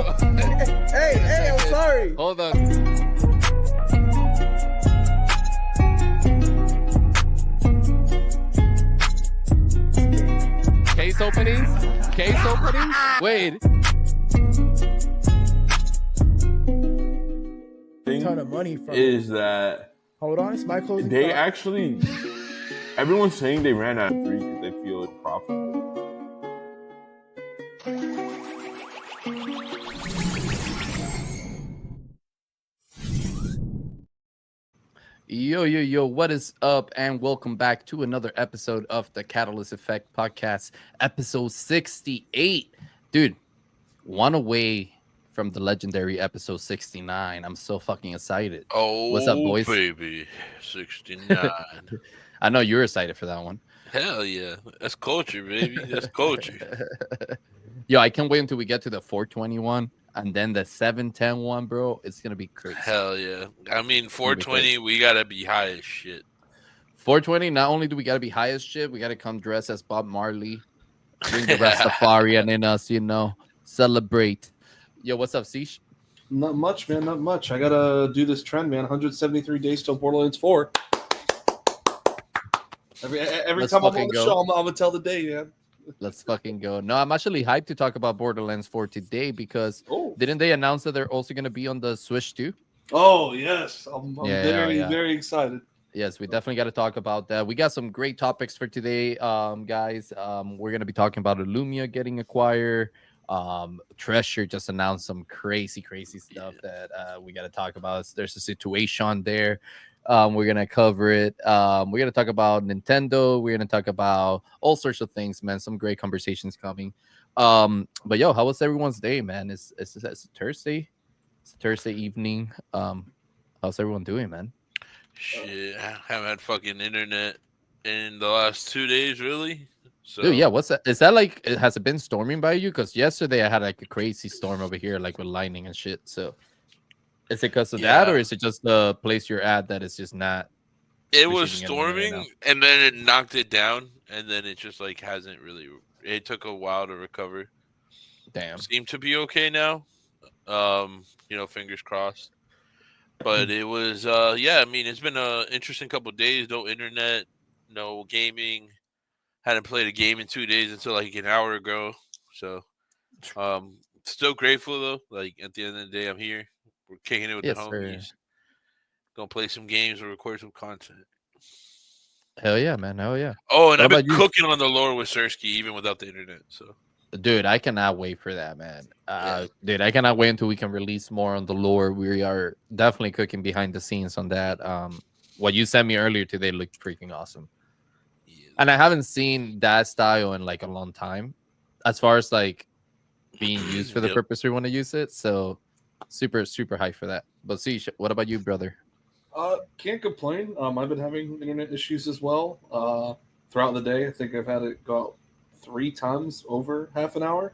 Hey, I'm sorry. Hold on. Case openings? Case openings? Wait. Ton of money from is that hold on, it's my closing they thought. actually everyone's saying they ran out of 3 because they feel it's profitable. Yo, what is up? And welcome back to another episode of the Catalyst Effect podcast, episode 68. Dude, one away from the legendary episode 69. I'm so fucking excited. Oh, what's up, boys? Baby, 69. I know you're excited for that one. Hell yeah. That's culture, baby. That's culture. Yo, I can't wait until we get to the 421 and then the 710 one, bro. It's going to be crazy. Hell yeah. I mean, 420, we got to be high as shit. 420, not only do we got to be high as shit, we got to come dressed as Bob Marley, bring the Rastafarian in us, celebrate. Yo, what's up, Ceesh? Not much, man. Not much. I gotta do this trend, man. 173 days till Borderlands 4. Every time I'm on the show, I'm gonna tell the day, man. Let's fucking go. No, I'm actually hyped to talk about Borderlands 4 today because didn't they announce that they're also gonna be on the Switch too? Oh yes, I'm very excited. Yes, we definitely got to talk about that. We got some great topics for today, guys. We're gonna be talking about Elumia getting acquired. Treasure just announced some crazy stuff that we got to talk about. There's a situation there. We're gonna cover it. We're gonna talk about Nintendo. We're gonna talk about all sorts of things, man. Some great conversations coming. But yo, how was everyone's day, man? It's Thursday. It's Thursday evening. How's everyone doing, man? Shit, I haven't had fucking internet in the last 2 days, really. So, dude, yeah, what's that? Is that like, has it been storming by you? Because yesterday I had like a crazy storm over here, like with lightning and shit. So is it because of that, or is it just the place you're at that is just not? It was storming, and then it knocked it down, and then it just like hasn't really. It took a while to recover. Damn. Seemed to be okay now. Fingers crossed. But it was, I mean, it's been an interesting couple of days. No internet, no gaming. Hadn't played a game in 2 days until like an hour ago. So, still grateful though. Like at the end of the day, I'm here. We're kicking it with the homies. Gonna play some games or record some content. Hell yeah, man. Hell yeah. Oh, and I've been cooking on the lore with Sersky even without the internet. So, dude, I cannot wait for that, man. Dude, I cannot wait until we can release more on the lore. We are definitely cooking behind the scenes on that. What you sent me earlier today looked freaking awesome. And I haven't seen that style in like a long time, as far as like being used for the purpose we want to use it. So super hyped for that. But see, what about you, brother? Can't complain. I've been having internet issues as well throughout the day. I think I've had it go out 3 times over half an hour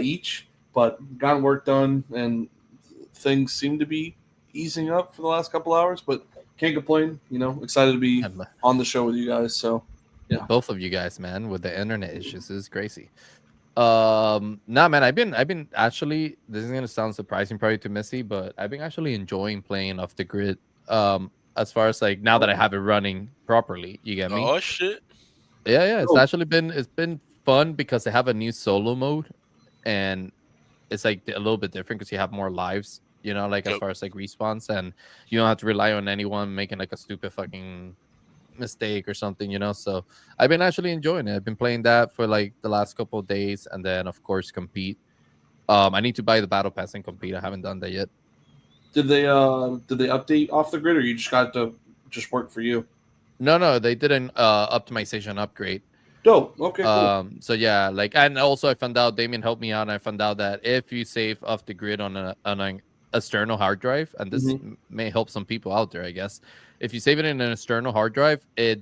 each, but gotten work done and things seem to be easing up for the last couple hours. But can't complain. Excited to be on the show with you guys. So. Yeah. Both of you guys, man, with the internet issues is crazy. Man, I've been actually, this is gonna sound surprising probably to Missy, but I've been actually enjoying playing off the grid. As far as like now that I have it running properly, you get me? Oh shit. Yeah, it's been fun because they have a new solo mode, and it's like a little bit different because you have more lives, as far as like respawns, and you don't have to rely on anyone making like a stupid fucking mistake or something, so I've been actually enjoying it. I've been playing that for like the last couple of days, and then of course compete. I need to buy the battle pass and compete. I haven't done that yet. Did they update off the grid, or you just got to just work for you? No, they did an optimization upgrade. Dope. Okay, cool. So yeah, like, and also I found out, Damien helped me out, and I found out that if you save off the grid on an external hard drive, and this may help some people out there, I guess. If you save it in an external hard drive, the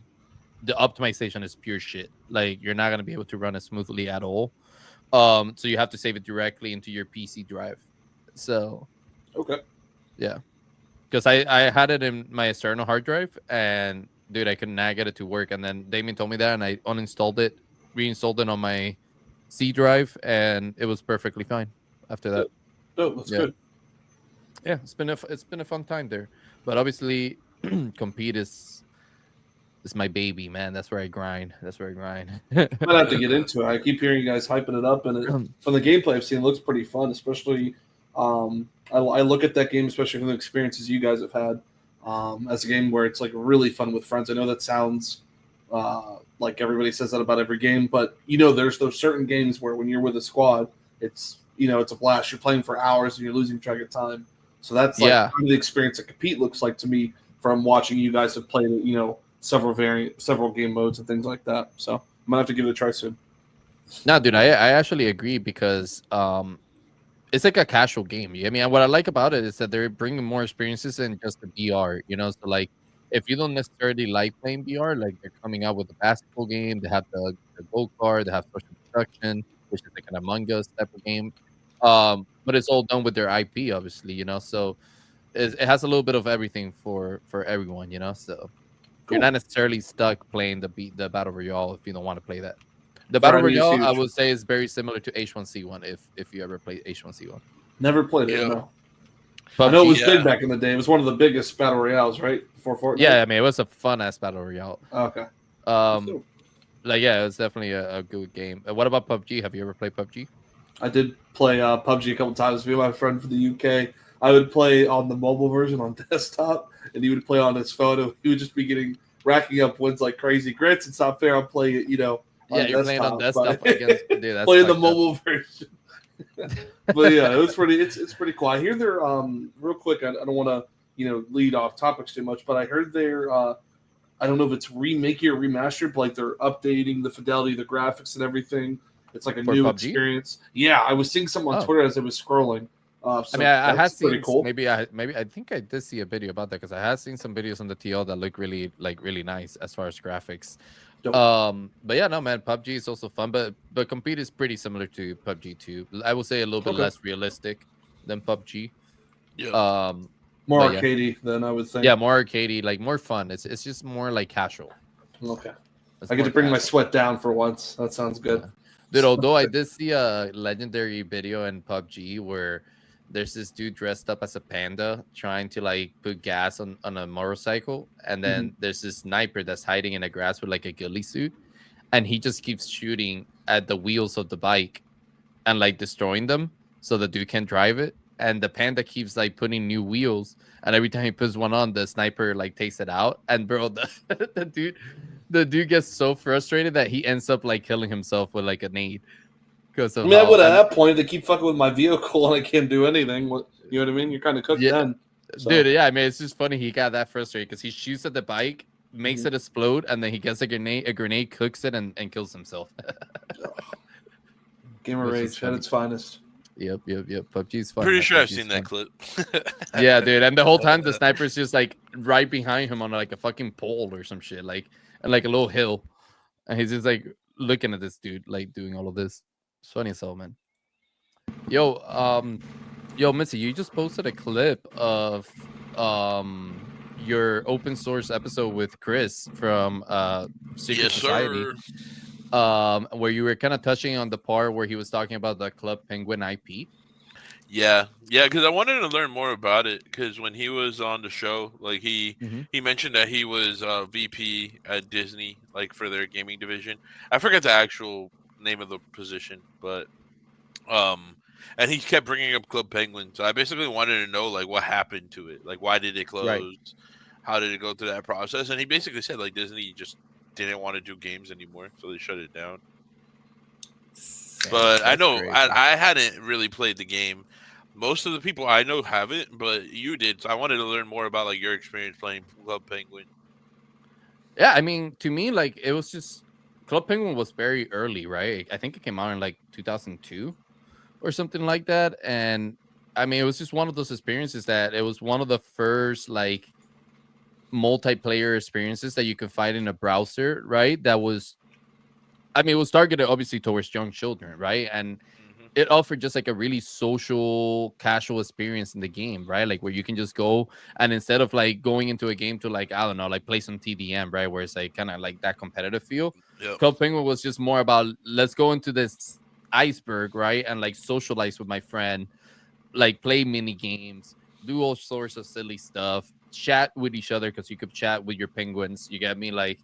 optimization is pure shit. Like, you're not going to be able to run it smoothly at all. So you have to save it directly into your PC drive. So, okay. Yeah. Because I had it in my external hard drive, and, dude, I could not get it to work. And then Damien told me that, and I uninstalled it, reinstalled it on my C drive, and it was perfectly fine after that. No, that's Yeah. good. Yeah, it's been a fun time there. But obviously, compete is my baby, man. That's where I grind. Might have to get into it. I keep hearing you guys hyping it up, and from the gameplay I've seen, it looks pretty fun. Especially, I look at that game, especially from the experiences you guys have had, as a game where it's like really fun with friends. I know that sounds like everybody says that about every game, but there's those certain games where when you're with a squad, it's it's a blast. You're playing for hours and you're losing track of time. So that's like Yeah. kind of the experience that compete looks like to me from watching you guys have played it. Several game modes and things like that. So I might have to give it a try soon. No, dude, I actually agree because it's like a casual game. I mean, what I like about it is that they're bringing more experiences than just the VR. So like, if you don't necessarily like playing VR, like they're coming out with a basketball game, they have the go kart, they have social deduction, which is like an Among Us type of game. But it's all done with their IP, obviously. So it has a little bit of everything for everyone. So. You're Cool. not necessarily stuck playing the battle royale if you don't want to play that. The For battle any royale, I future. would say, is very similar to H1C1 if you ever played H1C1. Never played it. Yeah. No. I know it was PUBG, big yeah. back in the day. It was one of the biggest battle royales, right? Before Fortnite. Yeah, I mean, it was a fun ass battle royale. Okay. It was definitely a good game. What about PUBG? Have you ever played PUBG? I did play PUBG a couple times. Me and my friend from the UK. I would play on the mobile version on desktop, and he would play on his phone. He would just be racking up wins like crazy. Grits, it's not fair. I'm playing it, Yeah, you're playing on desktop but against. Dude, that's playing the fucked up. mobile version. But yeah, it was pretty. It's pretty cool. I hear they're real quick. I don't want to lead off topics too much, but I heard they're I don't know if it's remaking or remastered, but like they're updating the fidelity, the graphics, and everything. It's like a For new PUBG? experience. Yeah, I was seeing something on Oh. Twitter as I was scrolling. I mean, I had that's pretty seen cool. maybe I think I did see a video about that because I had seen some videos on the TL that look really nice as far as graphics. Dope. But yeah, no man, PUBG is also fun, but compete is pretty similar to PUBG too. I would say a little bit Okay. less realistic than PUBG. Yeah. More but yeah. arcadey than I would think. Yeah, more arcadey, like more fun. It's just more like casual. Okay. It's I get more to bring my casual. sweat down for once. That sounds good. Yeah. Dude, although I did see a legendary video in PUBG where there's this dude dressed up as a panda trying to like put gas on a motorcycle, and then there's this sniper that's hiding in the grass with like a ghillie suit, and he just keeps shooting at the wheels of the bike and like destroying them so the dude can drive it, and the panda keeps like putting new wheels, and every time he puts one on, the sniper like takes it out, and bro, the dude gets so frustrated that he ends up like killing himself with like a nade. I mean, I would at that point they keep fucking with my vehicle and I can't do anything. You know what I mean? You're kind of cooked then. So. Dude, yeah, I mean, it's just funny he got that frustrated because he shoots at the bike, makes it explode, and then he gets a grenade, cooks it, and kills himself. Gamer rage at its finest. Yep. PUBG's fun. Pretty man. sure I've PUBG's seen that clip. Yeah, dude, and the whole time the sniper's just like right behind him on like a fucking pole or some shit, like and like a little hill, and he's just like looking at this dude like doing all of this. It's funny as hell, man. Yo, Missy, you just posted a clip of your open source episode with Chris from Secret Yes, Society. sir. Where you were kind of touching on the part where he was talking about the Club Penguin IP. Yeah, because I wanted to learn more about it. Because when he was on the show, like he mentioned that he was VP at Disney, like for their gaming division. I forget the actual name of the position, but and he kept bringing up Club Penguin. So I basically wanted to know like what happened to it, like why did it close, Right. how did it go through that process, and he basically said like Disney just didn't want to do games anymore, so they shut it down. But I know I hadn't really played the game. Most of the people I know haven't, but you did. So I wanted to learn more about like your experience playing Club Penguin. Yeah, I mean, to me, like it was just Club Penguin was very early, right? I think it came out in like 2002 or something like that, and I mean, it was just one of those experiences that it was one of the first like multiplayer experiences that you could find in a browser, right? That was, I mean, it was targeted obviously towards young children, right? And it offered just like a really social, casual experience in the game, right? Like where you can just go and instead of like going into a game to like, I don't know, like play some TDM, right? Where it's like kind of like that competitive feel. Yep. Club Penguin was just more about let's go into this iceberg, right? And like socialize with my friend like play mini games, do all sorts of silly stuff, chat with each other because you could chat with your penguins. You get me? Like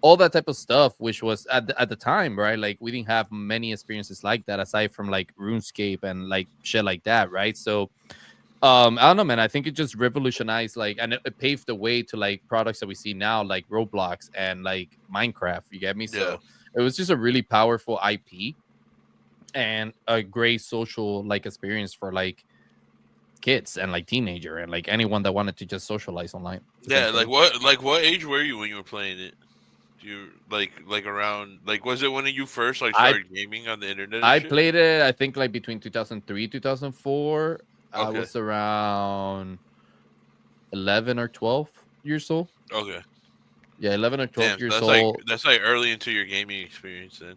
all that type of stuff, which was at the time, right? Like we didn't have many experiences like that aside from like RuneScape and like shit like that, right? So I don't know, man. I think it just revolutionized like, and it paved the way to like products that we see now, like Roblox and like Minecraft. You get me? Yeah. So it was just a really powerful IP and a great social like experience for like kids and like teenager and like anyone that wanted to just socialize online. Yeah, essentially. what age were you when you were playing it? Do you like around like was it when you first like I started gaming on the internet and I shit? played it, I think like between 2003 2004. I Okay. was around 11 or 12 years old. Okay. Yeah, 11 or 12 Damn, so years old. that's like early into your gaming experience then.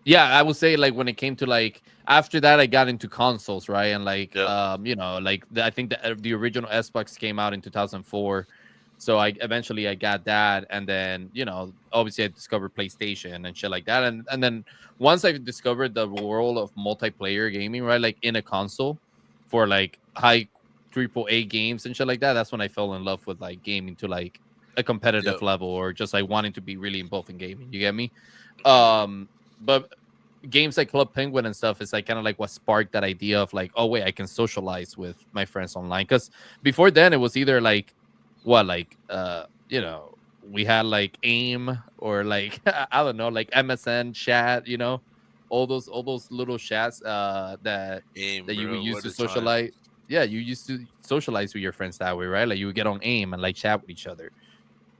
Yeah, I would say like when it came to like after that I got into consoles, right? And like Yeah. like I think the original Xbox came out in 2004. So I eventually I got that, and then obviously I discovered PlayStation and shit like that, and then once I discovered the world of multiplayer gaming, right, like in a console for like high AAA games and shit like that, that's when I fell in love with like gaming to like a competitive Yep. level, or just like wanting to be really involved in gaming. You get me? Yeah. But games like Club Penguin and stuff is like kind of like what sparked that idea of like, oh wait, I can socialize with my friends online. Because before then it was either like we had like AIM or like I don't know, like MSN chat, all those little chats Aim, that you would bro. use What to a time. socialize. Yeah, you used to socialize with your friends that way, right? Like you would get on AIM and like chat with each other.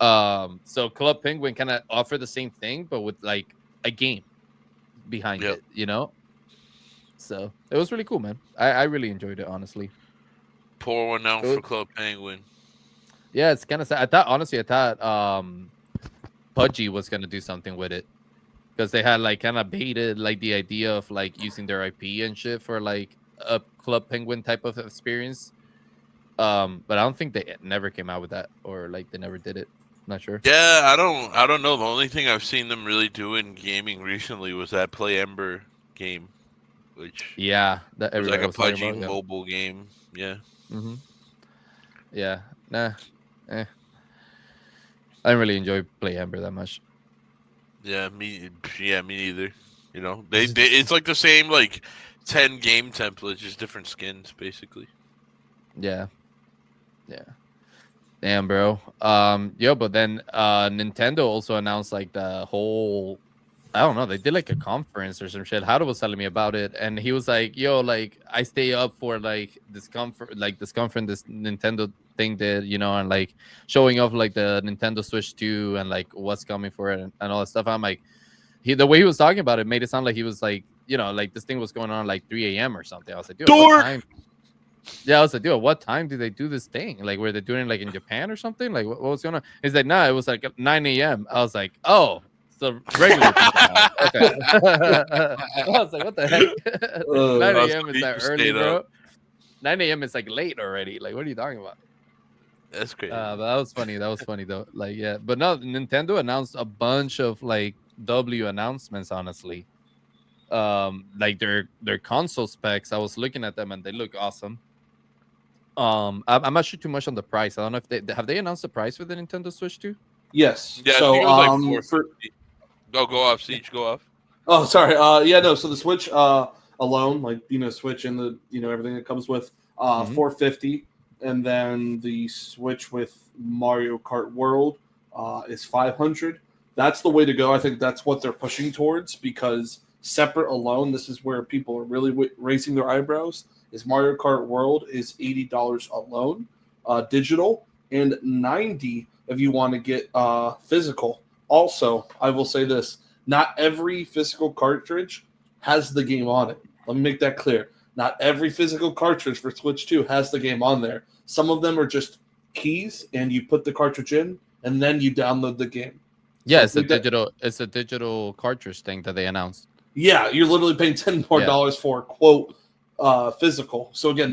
So Club Penguin kind of offered the same thing, but with like a game behind Yep. it. So it was really cool, man. I really enjoyed it, honestly. Pour one out It for was- Club Penguin. yeah, it's kind of sad. I thought Pudgy was gonna do something with it because they had like kind of baited like the idea of like using their IP and shit for like a Club Penguin type of experience. But I don't think they never came out with that, or like they never did it. Not sure. Yeah, I don't know. The only thing I've seen them really do in gaming recently was that Play Ember game, which Yeah, that was like everybody a was talking pudgy about. Yeah. mobile game. Yeah. Mm-hmm. Yeah. Nah. Eh. I didn't really enjoy Play Amber that much. Yeah, me neither. It's like the same like 10 game templates, just different skins basically. Yeah. Yeah. Damn, bro. But then Nintendo also announced like the whole, I don't know, they did like a conference or some shit. Hado was telling me about it, and he was like, yo, like I stay up for like this conference this Nintendo thing did, and like showing off like the Nintendo Switch 2 and like what's coming for it and all that stuff. I'm like, the way he was talking about it made it sound like he was like, like this thing was going on like 3 a.m. or something. I was like, dude, what time? Yeah, I was like, dude, what time did they do this thing? Like, were they doing it like in Japan or something? Like, what was going on? He's like, nah, it was like 9 a.m. I was like, oh, so regular people now. Okay. I was like, what the heck? 9 a.m. is that early, bro? 9 a.m. is like late already. Like, what are you talking about? That's crazy. But that was funny. That was funny though. Like, yeah. But no, Nintendo announced a bunch of like W announcements, honestly. Like their console specs. I was looking at them and they look awesome. I'm not sure too much on the price. I don't know if they have announced the price for the Nintendo Switch 2? Yes. Yeah, So I think it was like 450. Go off, Siege, go off. Oh, sorry. Yeah, no. So the Switch alone, like Switch and the everything that comes with, 450, and then the Switch with Mario Kart World is 500. That's the way to go. I think that's what they're pushing towards, because separate alone, this is where people are really raising their eyebrows. Is Mario Kart World is $80 alone, digital, and $90 if you want to get physical. Also, I will say this. Not every physical cartridge has the game on it. Let me make that clear. Not every physical cartridge for Switch 2 has the game on there. Some of them are just keys, and you put the cartridge in, and then you download the game. Yeah, it's a digital cartridge thing that they announced. Yeah, you're literally paying $10 more for quote physical. So again,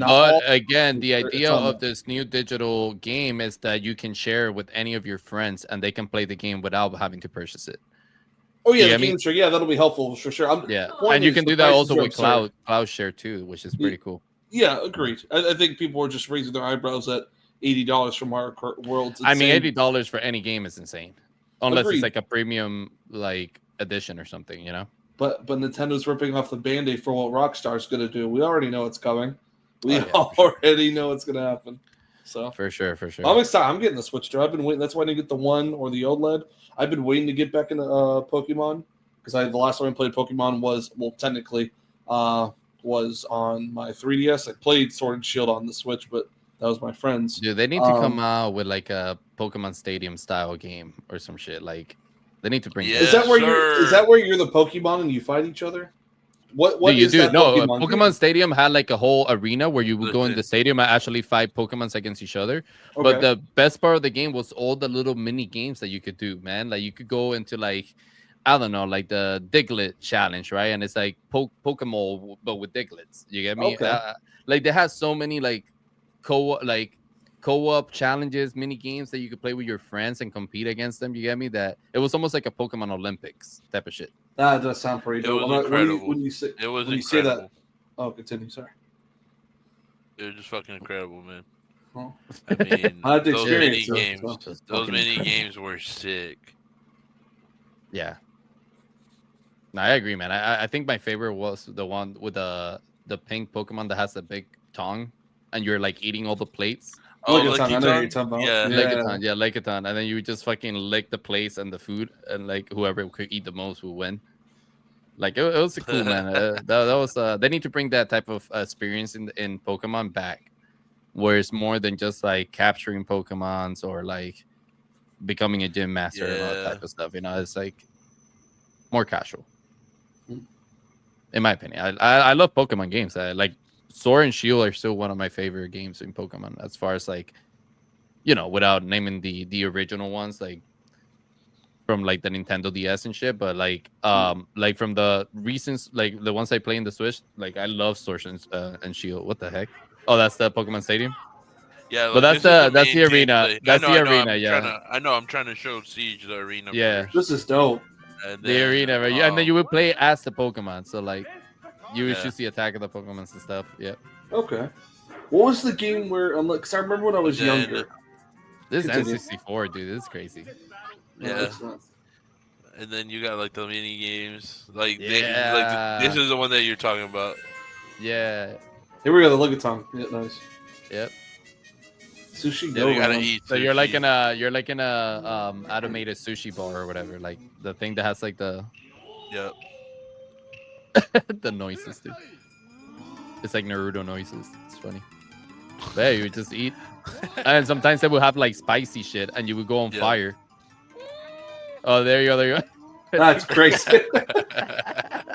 the idea of this new digital game is that you can share with any of your friends and they can play the game without having to purchase it. Oh yeah, the game share. Yeah, that'll be helpful for sure. And you can do that also with cloud share too, which is pretty cool. Yeah, agreed. I think people are just raising their eyebrows at $80 for Mario Kart Worlds. I mean, Insane. $80 for any game is insane, unless Agreed. it's like a premium like edition or something, you know. But Nintendo's ripping off the Band-Aid for what Rockstar's going to do. We already know it's coming. We Oh, yeah, for already know it's going to happen. So For sure. I'm excited. I'm getting the Switch too. I've been waiting. That's why I didn't get the One or the OLED. I've been waiting to get back into Pokemon because the last time I played Pokemon was technically was on my 3DS. I played Sword and Shield on the Switch, but that was my friends. Dude, they need to come out with like a Pokemon Stadium style game or some shit. Like, they need to bring. Yeah. Is that where sir. is that where you're the Pokemon and you fight each other? What Dude, you is do that no Pokemon? Pokemon Stadium had like a whole arena where you would go in Listen. the stadium and actually fight Pokemons against each other. Okay. But the best part of the game was all the little mini games that you could do, man. Like you could go into like, I don't know, like the Diglett challenge, right? And it's like Pokemon but with Diglets. You get me? Okay. Like they had so many like co-op challenges, mini games that you could play with your friends and compete against them. You get me? That it was almost like a Pokemon Olympics type of shit. That does sound pretty It dope. was When incredible. when you say It was when you say incredible. that, oh, continue. Sorry. It was just fucking incredible, man. Well, I mean, I had to those mini experience it, games, so. Just those fucking mini incredible. games were sick. Yeah. No, I agree, man. I think my favorite was the one with the pink Pokemon that has the big tongue, and you're like eating all the plates. Oh, Lickitung, I know what you're Lickitung? talking about. Yeah. Lickitung, yeah, Lickitung, and then you would just fucking lick the plates and the food, and like whoever could eat the most would win. Like it was cool, man. That was they need to bring that type of experience in Pokemon back, where it's more than just like capturing Pokemons or like becoming a gym master and all that Yeah. type of stuff. You know, it's like more casual. In my opinion, I love Pokemon games. I like Sword and Shield are still one of my favorite games in Pokemon. As far as like, you know, without naming the original ones, like from like the Nintendo DS and shit, but like from the recent, like the ones I play in the Switch, like I love Sword and Shield. What the heck? Oh, that's the Pokemon Stadium. Yeah, But like, that's this is the main arena. gameplay. That's the arena. I'm Yeah, I'm trying to show Siege the arena. Yeah. First, This is dope. and the then, arena, right? And then you would play as the Pokemon, so like you would Yeah. choose the attack of the Pokemons and stuff. Yeah, Okay. What was the game where? Because I remember when I was Then- younger. this Continue. N64, dude, this is crazy. Yeah. It's not- and then you got like the mini games. Like, Yeah. this is the one that you're talking about. Yeah, Here we go. The Lickitung. Yeah, nice. yep. Sushi Yeah, Go you gotta Round. eat. So you're like sushi. in a automated sushi bar or whatever, like the thing that has like the Yep. the noises, dude. It's like Naruto noises. It's funny. But yeah, you would just eat, and sometimes they would have like spicy shit, and you would go on Yeah. fire. Oh, there you go, there you go. That's crazy.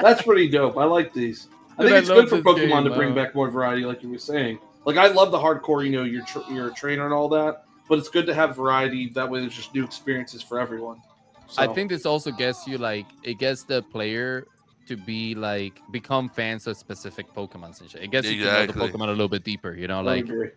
That's pretty dope. I like these. I Dude, think I it's love good for this Pokemon game, to bring wow. back more variety, like you were saying. Like I love the hardcore, you know, you're a trainer and all that, but it's good to have variety. That way, there's just new experiences for everyone. So, I think this also gets you like it gets the player to be like become fans of specific Pokemons and shit. It gets you to know the Exactly. Pokemon a little bit deeper, you know, I like agree.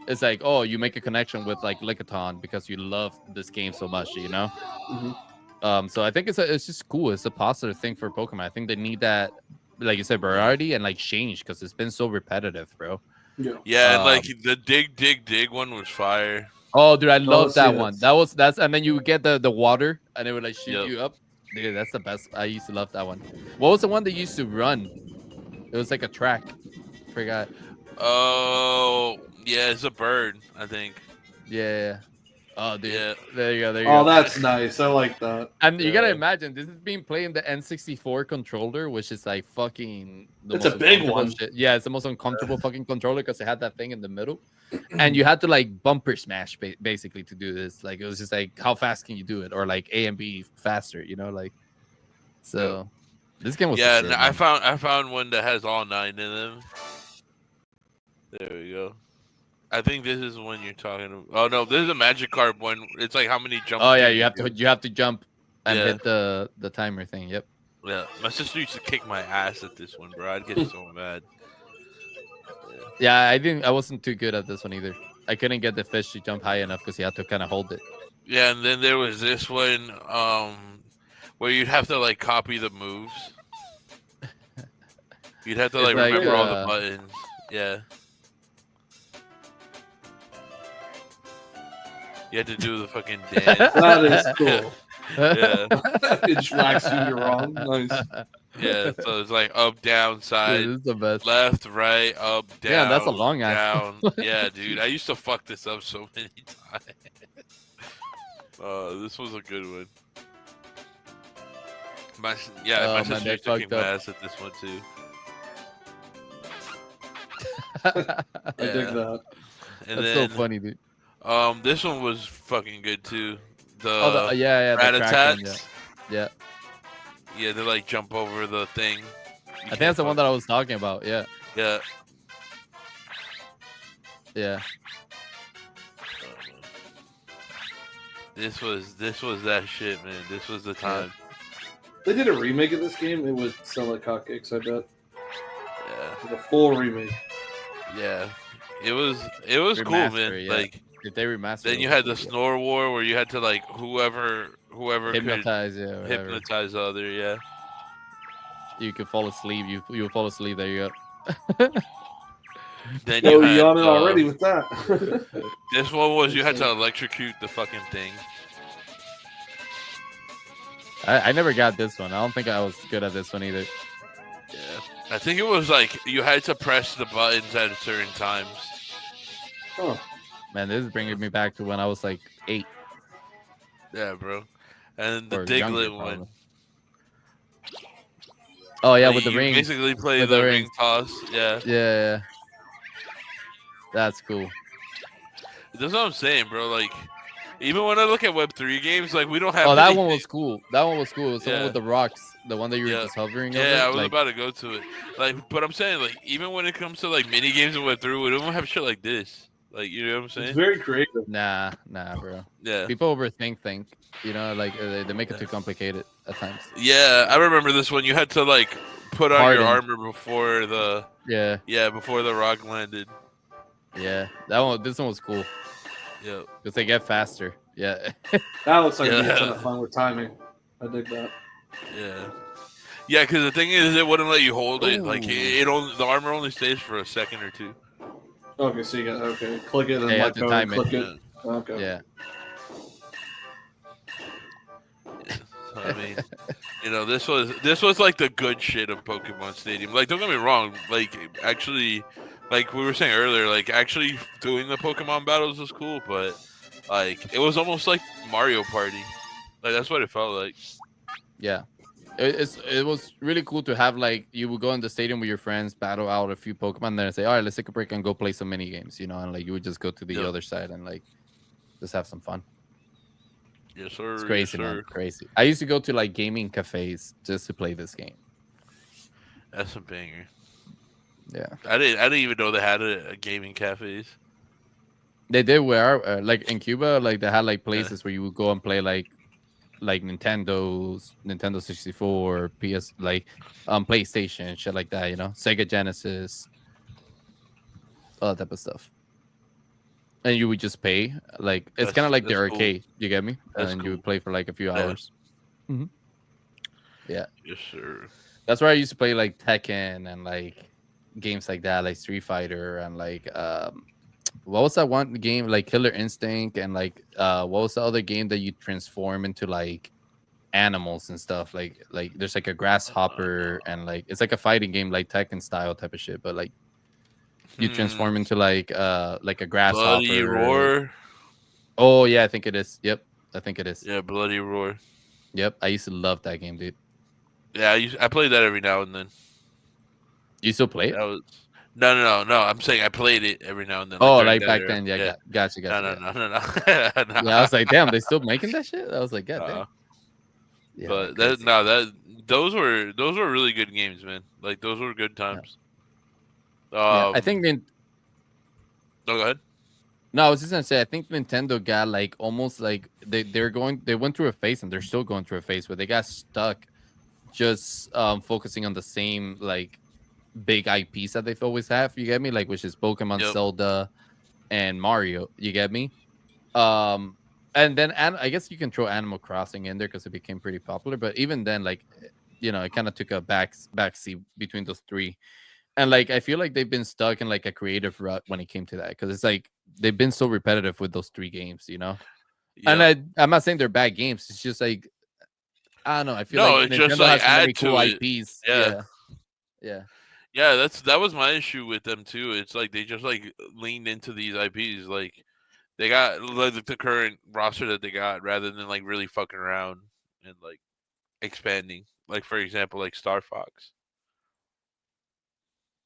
it's like, oh, you make a connection with like Lickitung because you love this game so much, you know. Mhm. So I think it's just cool. It's a positive thing for Pokemon. I think they need that, like you said, variety and like change because it's been so repetitive, bro. Yeah. Yeah, and like Um, the dig one was fire. Oh, dude, I love let's see that this. one. That's and then you would get the water and it would like shoot Yep. you up. Dude, that's the best. I used to love that one. What was the one that used to run? It was like a track. Forgot. Oh, yeah, it's a bird, I think. Yeah. Oh, dude. Yeah. There you go. There you Oh, go. that's nice. I like that. And you gotta Yeah. imagine this is being played in the N64 controller, which is like fucking. It's a most big uncomfortable one. shit. Yeah, it's the most uncomfortable fucking controller because it had that thing in the middle, and you had to like bumper smash basically to do this. Like it was just like how fast can you do it, or like A and B faster, you know, like. So, this game was. Yeah, the and shit, I found one that has all 9 in them. There we go. I think this is the one you're talking about. Oh no, this is a Magikarp one. It's like how many jumps. Oh yeah, can you have to jump and Yeah. hit the timer thing. Yep. Yeah, my sister used to kick my ass at this one, bro. I'd get so mad. Yeah, I wasn't too good at this one either. I couldn't get the fish to jump high enough because you had to kind of hold it. Yeah, and then there was this one, where you'd have to like copy the moves. You'd have to It's like like, remember all the buttons. Yeah. You had to do the fucking dance. That is cool. Yeah, It just whacks you, you're wrong. Nice. yeah. So it's like up, down, side, Dude, this is the best. left, right, up, down. Yeah, that's a long ass. down. Yeah, dude. I used to fuck this up so many times. This was a good one. My Oh, man, sister they used to kick fucked my up. ass at this one too. I dig Yeah. that. And That's then so funny, dude. this one was fucking good too. The Oh, yeah, the rat Kraken, attacks. yeah. Yeah, they like jump over the thing. I think that's the one that I was talking about. Yeah, Yeah. yeah. This was that shit, man. This was the time. If they did a remake of this game, it would sell like hotcakes, I bet. Yeah. Like a full remake. Yeah. It was cool, Remaster, man. yeah. Like Did they remaster? then it? you had the snore war where you had to like whoever could hypnotize, yeah, whatever. hypnotize the other, yeah. You could fall asleep. You fall asleep. There you go. Then Oh, you you had yawning already with that. this one was you had to electrocute the fucking thing. I never got this one. I don't think I was good at this one either. Yeah. I think it was like you had to press the buttons at certain times. Oh, Man, this is bringing me back to when I was like 8. Yeah, bro. And the Or younger, Diglett one. probably. Oh yeah, Like, with the you ring. basically play With the the ring rings. toss. Yeah. Yeah. That's cool. That's what I'm saying, bro. Like, even when I look at Web3 games, like, we don't have. Oh, that many one was things- cool. That one was cool. It was the one Yeah. with the rocks. The one that you were Yeah. just hovering over. Yeah, I was like, about to go to it. Like, but I'm saying, like, even when it comes to like mini games in Web3, we don't have shit like this. Like, you know what I'm it's saying? very creative. Nah, bro. Yeah. People overthink things. You know, like they make it too complicated at times. Yeah, I remember this one. You had to like put on your Harden. armor before the before the rock landed. Yeah. This one was cool Yeah. because they get faster. Yeah. That looks like it'd be a Yeah. ton of fun with timing. I dig that. Yeah. Yeah, because the thing is, it wouldn't let you hold it. Like Ooh. it only the armor only stays for a second or two. Okay, so you got click it and Yeah, you let have to go time and it. click it. Okay. Yeah. So, I mean, you know, this was like the good shit of Pokemon Stadium. Like, don't get me wrong. Like, actually, like we were saying earlier, like actually doing the Pokemon battles was cool, but like it was almost like Mario Party. Like that's what it felt like. Yeah. It was really cool to have, like, you would go in the stadium with your friends, battle out a few Pokemon, then say, all right, let's take a break and go play some mini games, you know, and like you would just go to the Yep. other side and like just have some fun. Yes, sir. It's crazy, yes, man. sir. Crazy. I used to go to like gaming cafes just to play this game. That's a banger. Yeah. I didn't even know they had a gaming cafes. They did where like in Cuba, like they had like places where you would go and play like Nintendo 64, PS, like PlayStation, shit like that, you know, Sega Genesis, all that type of stuff. And you would just pay, like it's That's- kind of like the that's cool. arcade. You get me? That's And you cool. would play for like a few Yeah. hours. Yeah, Yes, sir. that's where I used to play like Tekken and like games like that, like Street Fighter and like what was that one game, like Killer Instinct, and like what was the other game that you transform into like animals and stuff, like there's like a grasshopper and like it's like a fighting game like Tekken style type of shit, but like you transform into like a grasshopper. Bloody Roar. Oh yeah, I think it is. Yep, I think it is. Yeah, Bloody Roar. Yep, I used to love that game, dude. Yeah, I played that every now and then. You still play it? That was no. I'm saying I played it every now and then. Oh, during like that back era. then, yeah. Gotcha. No. Yeah, I was like, damn, they still making that shit? I was like, God damn. Uh, Yeah, but crazy. those were really good games, man. Like those were good times. Yeah, I think No, go ahead. no, I was just gonna say, I think Nintendo got like almost like they went through a phase, and they're still going through a phase where they got stuck just focusing on the same like big IPs that they've always have. You get me? Like, which is Pokemon, Yep. Zelda, and Mario. You get me? And then I guess you can throw Animal Crossing in there because it became pretty popular. But even then, like, you know, it kind of took a backseat between those three. And like I feel like they've been stuck in like a creative rut when it came to that, because it's like they've been so repetitive with those three games, you know. And Yeah. I'm not saying they're bad games. It's just like I don't know. I feel No, like it's just Nintendo like has so many add cool to it. IPs. Yeah. Yeah. Yeah, that was my issue with them too. It's like they just like leaned into these IPs. Like they got like the current roster that they got rather than like really fucking around and like expanding. Like for example, like Star Fox.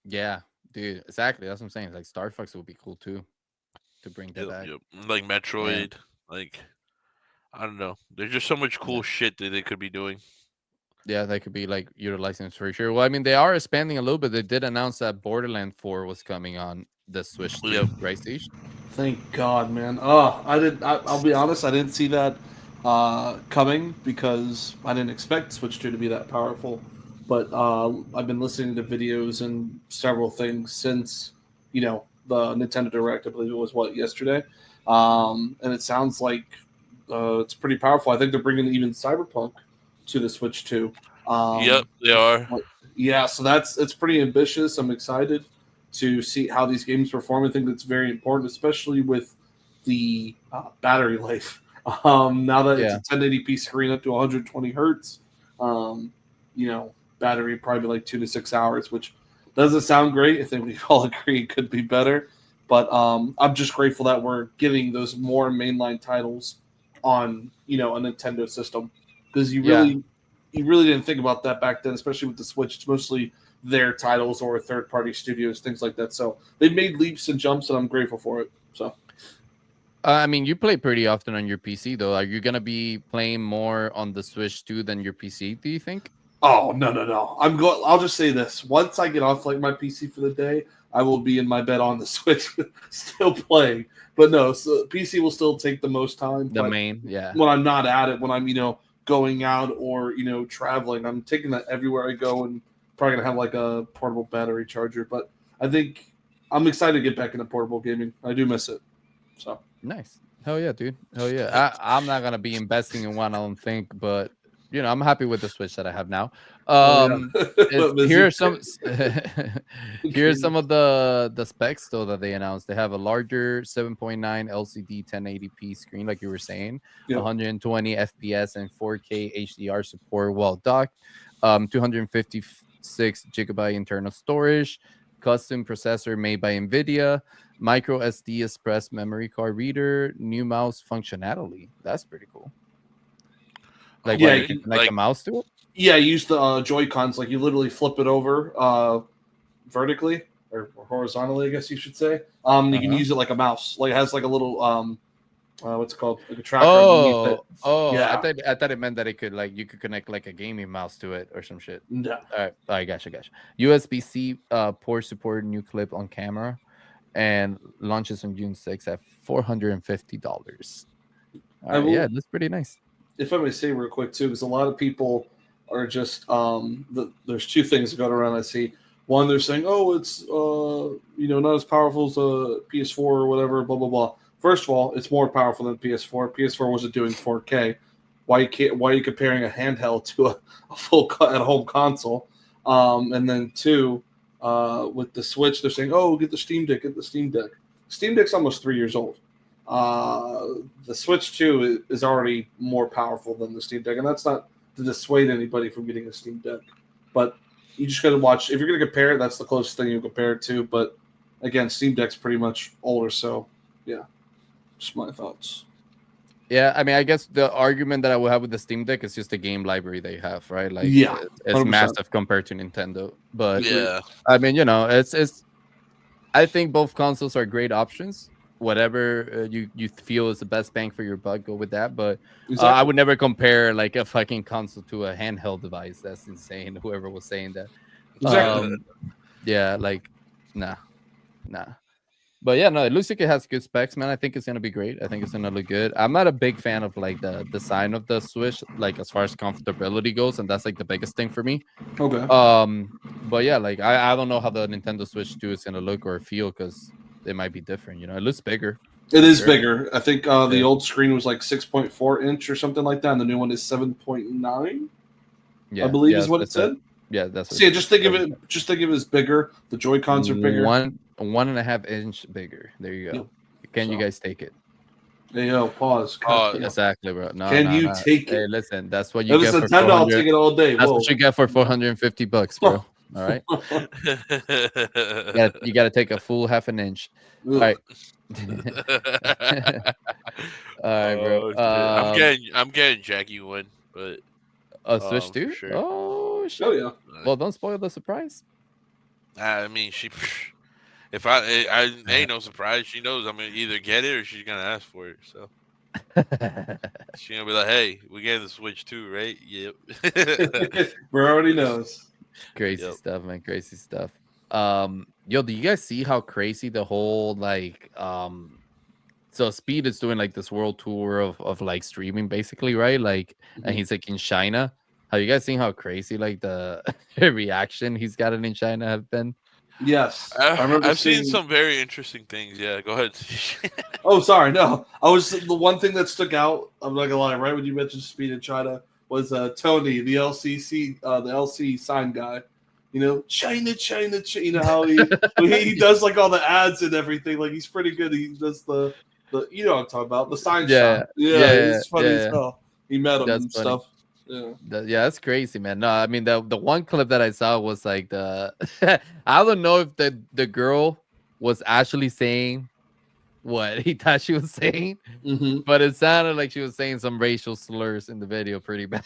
Yeah, dude. Exactly. That's what I'm saying. Like Star Fox would be cool too to bring that back. Yep. Like Metroid. Like I don't know. There's just so much cool shit that they could be doing. Yeah, they could be like utilizing this for sure. Well, I mean, they are expanding a little bit. They did announce that Borderlands 4 was coming on the Switch too, Yep. right, Steve? Thank God, man. Oh, I didn't. I'll be honest. I didn't see that coming because I didn't expect Switch 2 to be that powerful. But I've been listening to videos and several things since the Nintendo Direct. I believe it was yesterday, and it sounds like it's pretty powerful. I think they're bringing even Cyberpunk to the Switch 2. Yep, they are. Yeah, so it's pretty ambitious. I'm excited to see how these games perform. I think that's very important, especially with the battery life. Now that it's a 1080p screen up to 120 hertz, battery probably like 2 to 6 hours, which doesn't sound great. I think we all agree it could be better. But I'm just grateful that we're getting those more mainline titles on a Nintendo system because you really didn't think about that back then, especially with the Switch. It's mostly their titles or third-party studios, things like that. So they've made leaps and jumps, and I'm grateful for it. So, I mean, you play pretty often on your PC, though. Are you gonna be playing more on the Switch 2 than your PC? Do you think? Oh no! I'll just say this: once I get off like my PC for the day, I will be in my bed on the Switch, still playing. But no, so PC will still take the most time. The main, yeah. When I'm not at it, when I'm going out or traveling, I'm taking that everywhere I go, and probably gonna have like a portable battery charger. But I think I'm excited to get back into portable gaming. I do miss it. So nice. Hell yeah, dude. Hell yeah. I'm not gonna be investing in one, I don't think, but I'm happy with the Switch that I have now. Here are some here's some of the specs though that they announced. They have a larger 7.9 LCD 1080p screen, like you were saying, 120 FPS and 4K HDR support while docked, 256 gigabyte internal storage, custom processor made by NVIDIA, micro SD express memory card reader, new mouse functionality. That's pretty cool. Like, you can connect the mouse to it? Yeah, use the Joy-Cons. Like, you literally flip it over vertically or horizontally, I guess you should say. You can use it like a mouse. Like, it has like a little, what's it called? Like a tracker underneath it. Yeah. I thought it meant that it could, like, you could connect like a gaming mouse to it or some shit. No. All right, gotcha. USB-C port support, new clip on camera, and launches on June 6th at $450. Yeah, that's pretty nice. If I may say real quick too, because a lot of people are just there's two things going around. I see one, they're saying, "Oh, it's not as powerful as a PS4 or whatever." Blah blah blah. First of all, it's more powerful than PS4. PS4 wasn't doing 4K. Why are you comparing a handheld to a full at-home console? And then two, with the Switch, they're saying, "Oh, get the Steam Deck. Get the Steam Deck." Steam Deck's almost 3 years old. The Switch 2 is already more powerful than the Steam Deck, and that's not to dissuade anybody from getting a Steam Deck. But you just got to watch. If you're going to compare it, that's the closest thing you compare it to. But again, Steam Deck's pretty much older, so yeah, just my thoughts. Yeah, I mean, I guess the argument that I would have with the Steam Deck is just the game library they have, right? Like, it's 100%. massive compared to Nintendo. But yeah, I mean, it's. I think both consoles are great options. Whatever you feel is the best bang for your buck, go with that. But I would never compare like a fucking console to a handheld device. That's insane. Whoever was saying that. Exactly. Yeah, like nah. But yeah, no, it looks like it has good specs, man. I think it's gonna be great. I think it's gonna look good. I'm not a big fan of like the design of the Switch, like as far as comfortability goes, and that's like the biggest thing for me. Okay. But yeah, like I don't know how the Nintendo Switch 2 is gonna look or feel because it might be different. It looks bigger. It is bigger. I think the old screen was like 6.4 inch or something like that, and the new one is 7.9. I believe is what it said. Yeah, that's. See, just think of it. Just think of it as bigger. The Joy-Cons are bigger. 1.5 inch bigger. There you go. Yep. Can you guys take it? Hey, yo, pause. Pause. Exactly, bro. No, Can no, you no. take Hey, it? listen, that's what you If it's get for Nintendo, I'll 400. take it all day. That's Whoa. what you get for $450, bro. All right, you gotta take a full half an inch. All right. All right, bro. Oh shit! I'm getting Jackie one, but A Switch for 2? sure. Oh shit. Oh yeah. Well, don't spoil the surprise. I mean, she. If I ain't no surprise. She knows I'm gonna either get it or she's gonna ask for it. So she's gonna be like, "Hey, we getting the Switch too, right? Yep." Bro already knows. Crazy Yep. stuff, man. Crazy stuff. Yo, do you guys see how crazy the whole like so Speed is doing like this world tour of like streaming basically, right? Like and he's like in China. Have you guys seen how crazy like the reaction he's gotten in China have been? Yes, I remember I've seeing seen some very interesting things. Yeah, go ahead. Oh, sorry, no. I was the one thing that stuck out. I'm not gonna lie. Right when you mentioned Speed in China was Tony, the LCC, the LC sign guy. You know, China, China, China. You know how he does like all the ads and everything. Like he's pretty good. He does the you know what I'm talking about, the sign Yeah, shop. Yeah, it's funny yeah. as hell. He met him That's and funny. stuff. Yeah. Yeah, that's crazy, man. No, I mean the one clip that I saw was like the I don't know if the girl was actually saying what he thought she was saying, Mm-hmm. but it sounded like she was saying some racial slurs in the video pretty bad.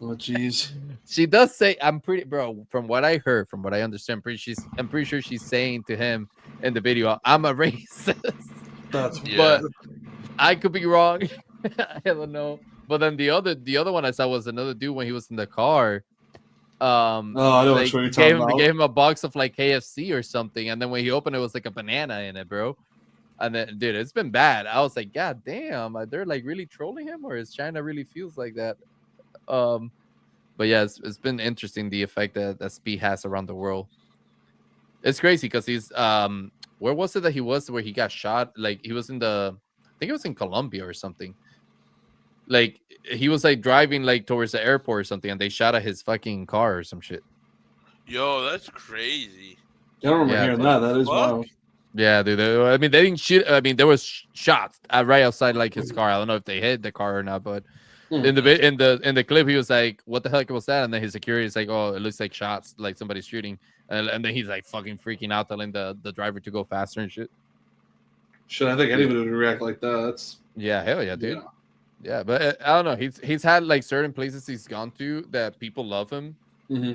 Oh, jeez. She does say, I'm pretty, bro, from what I heard, from what I understand, I'm pretty sure she's saying to him in the video, I'm a racist. That's Yeah. But I could be wrong. I don't know. But then the other one I saw was another dude when he was in the car. Oh, I know Like what you're talking about. gave him a box of like KFC or something, and then when he opened it was like a banana in it, bro. And then, dude, it's been bad. I was like, God damn, are they like really trolling him, or is China really feels like that? But yeah, it's been interesting the effect that Speed has around the world. It's crazy because he's where was it that he was where he got shot? Like he was in I think it was in Colombia or something. Like he was like driving like towards the airport or something, and they shot at his fucking car or some shit. Yo, that's crazy. I don't remember Yeah, hearing dude. that. That is Fuck. wild. Yeah, dude. I mean, they didn't shoot. I mean, there was shots right outside like his car. I don't know if they hit the car or not, but in the clip, he was like, "What the heck was that?" And then his security is like, "Oh, it looks like shots, like somebody's shooting." And then he's like fucking freaking out, telling the driver to go faster and shit. Shit, I think anybody would react like that. That's Yeah, hell yeah, dude. yeah. Yeah, but I don't know. He's had like certain places he's gone to that people love him,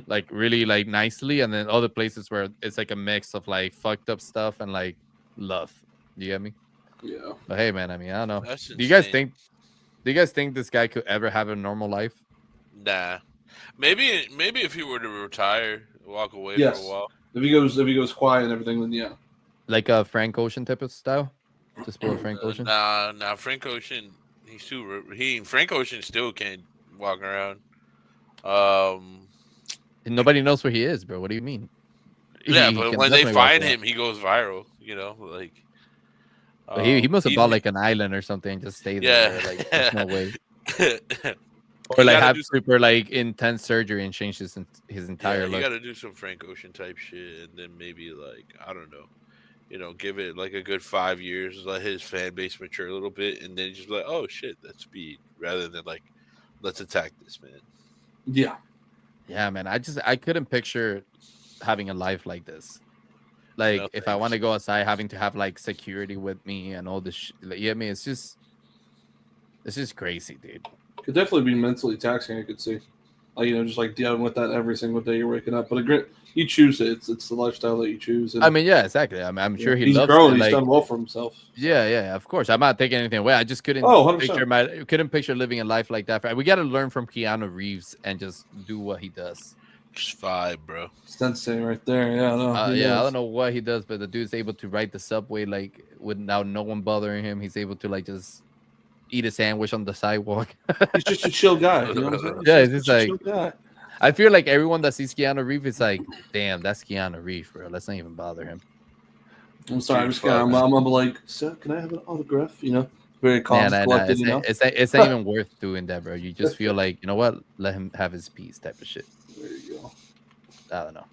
like really like nicely, and then other places where it's like a mix of like fucked up stuff and like love. You get me? Yeah. But hey, man, I mean, I don't know. That's Do you guys insane. think this guy could ever have a normal life? Nah. Maybe if he were to retire, walk away Yes. for a while. If he goes quiet and everything, then yeah. Like a Frank Ocean type of style? Just pull a Frank Ocean? Nah. Frank Ocean, he's too. Frank Ocean still can't walk around. And nobody knows where he is, bro. What do you mean? Yeah, He but can when they definitely walk find around. him, he goes viral. You know, like. But he must have bought like an island or something and just stay there. Yeah. Like, there's no way. You Or like gotta have do super like intense surgery and change his entire you look. got to do some Frank Ocean type shit, and then maybe like I don't know, give it like a good 5 years, let his fan base mature a little bit, and then just be like, oh shit, that's Speed, rather than like, let's attack this man. Yeah. Yeah, man. I couldn't picture having a life like this. Like No, if I want to go outside, having to have like security with me and all this. Like, yeah, I mean, it's just crazy, dude. Could definitely be mentally taxing, I could see. Like, just like dealing with that every single day you're waking up. But you choose it. It's the lifestyle that you choose. And I mean, yeah, exactly. I'm sure he he's loves grown. it. He's Like, done well for himself. yeah, of course. I'm not taking anything away. I just couldn't 100%. couldn't picture living a life like that. We got to learn from Keanu Reeves and just do what he does. Just vibe, bro. Sensei right there. Yeah, no. I don't know what he does, but the dude's able to ride the subway like without no one bothering him. He's able to like just eat a sandwich on the sidewalk. He's just a chill guy. You know what I'm saying? Yeah, He's it's just a like- chill guy. I feel like everyone that sees Keanu Reeves is like, damn, that's Keanu Reeves, bro. Let's not even bother him. I'm sorry. I'm Dude, just kind of. I'm like, sir, can I have an autograph? Very calm, collected. It's not even worth doing that, bro. You just feel like, you know what? Let him have his piece, type of shit. There you go. I don't know.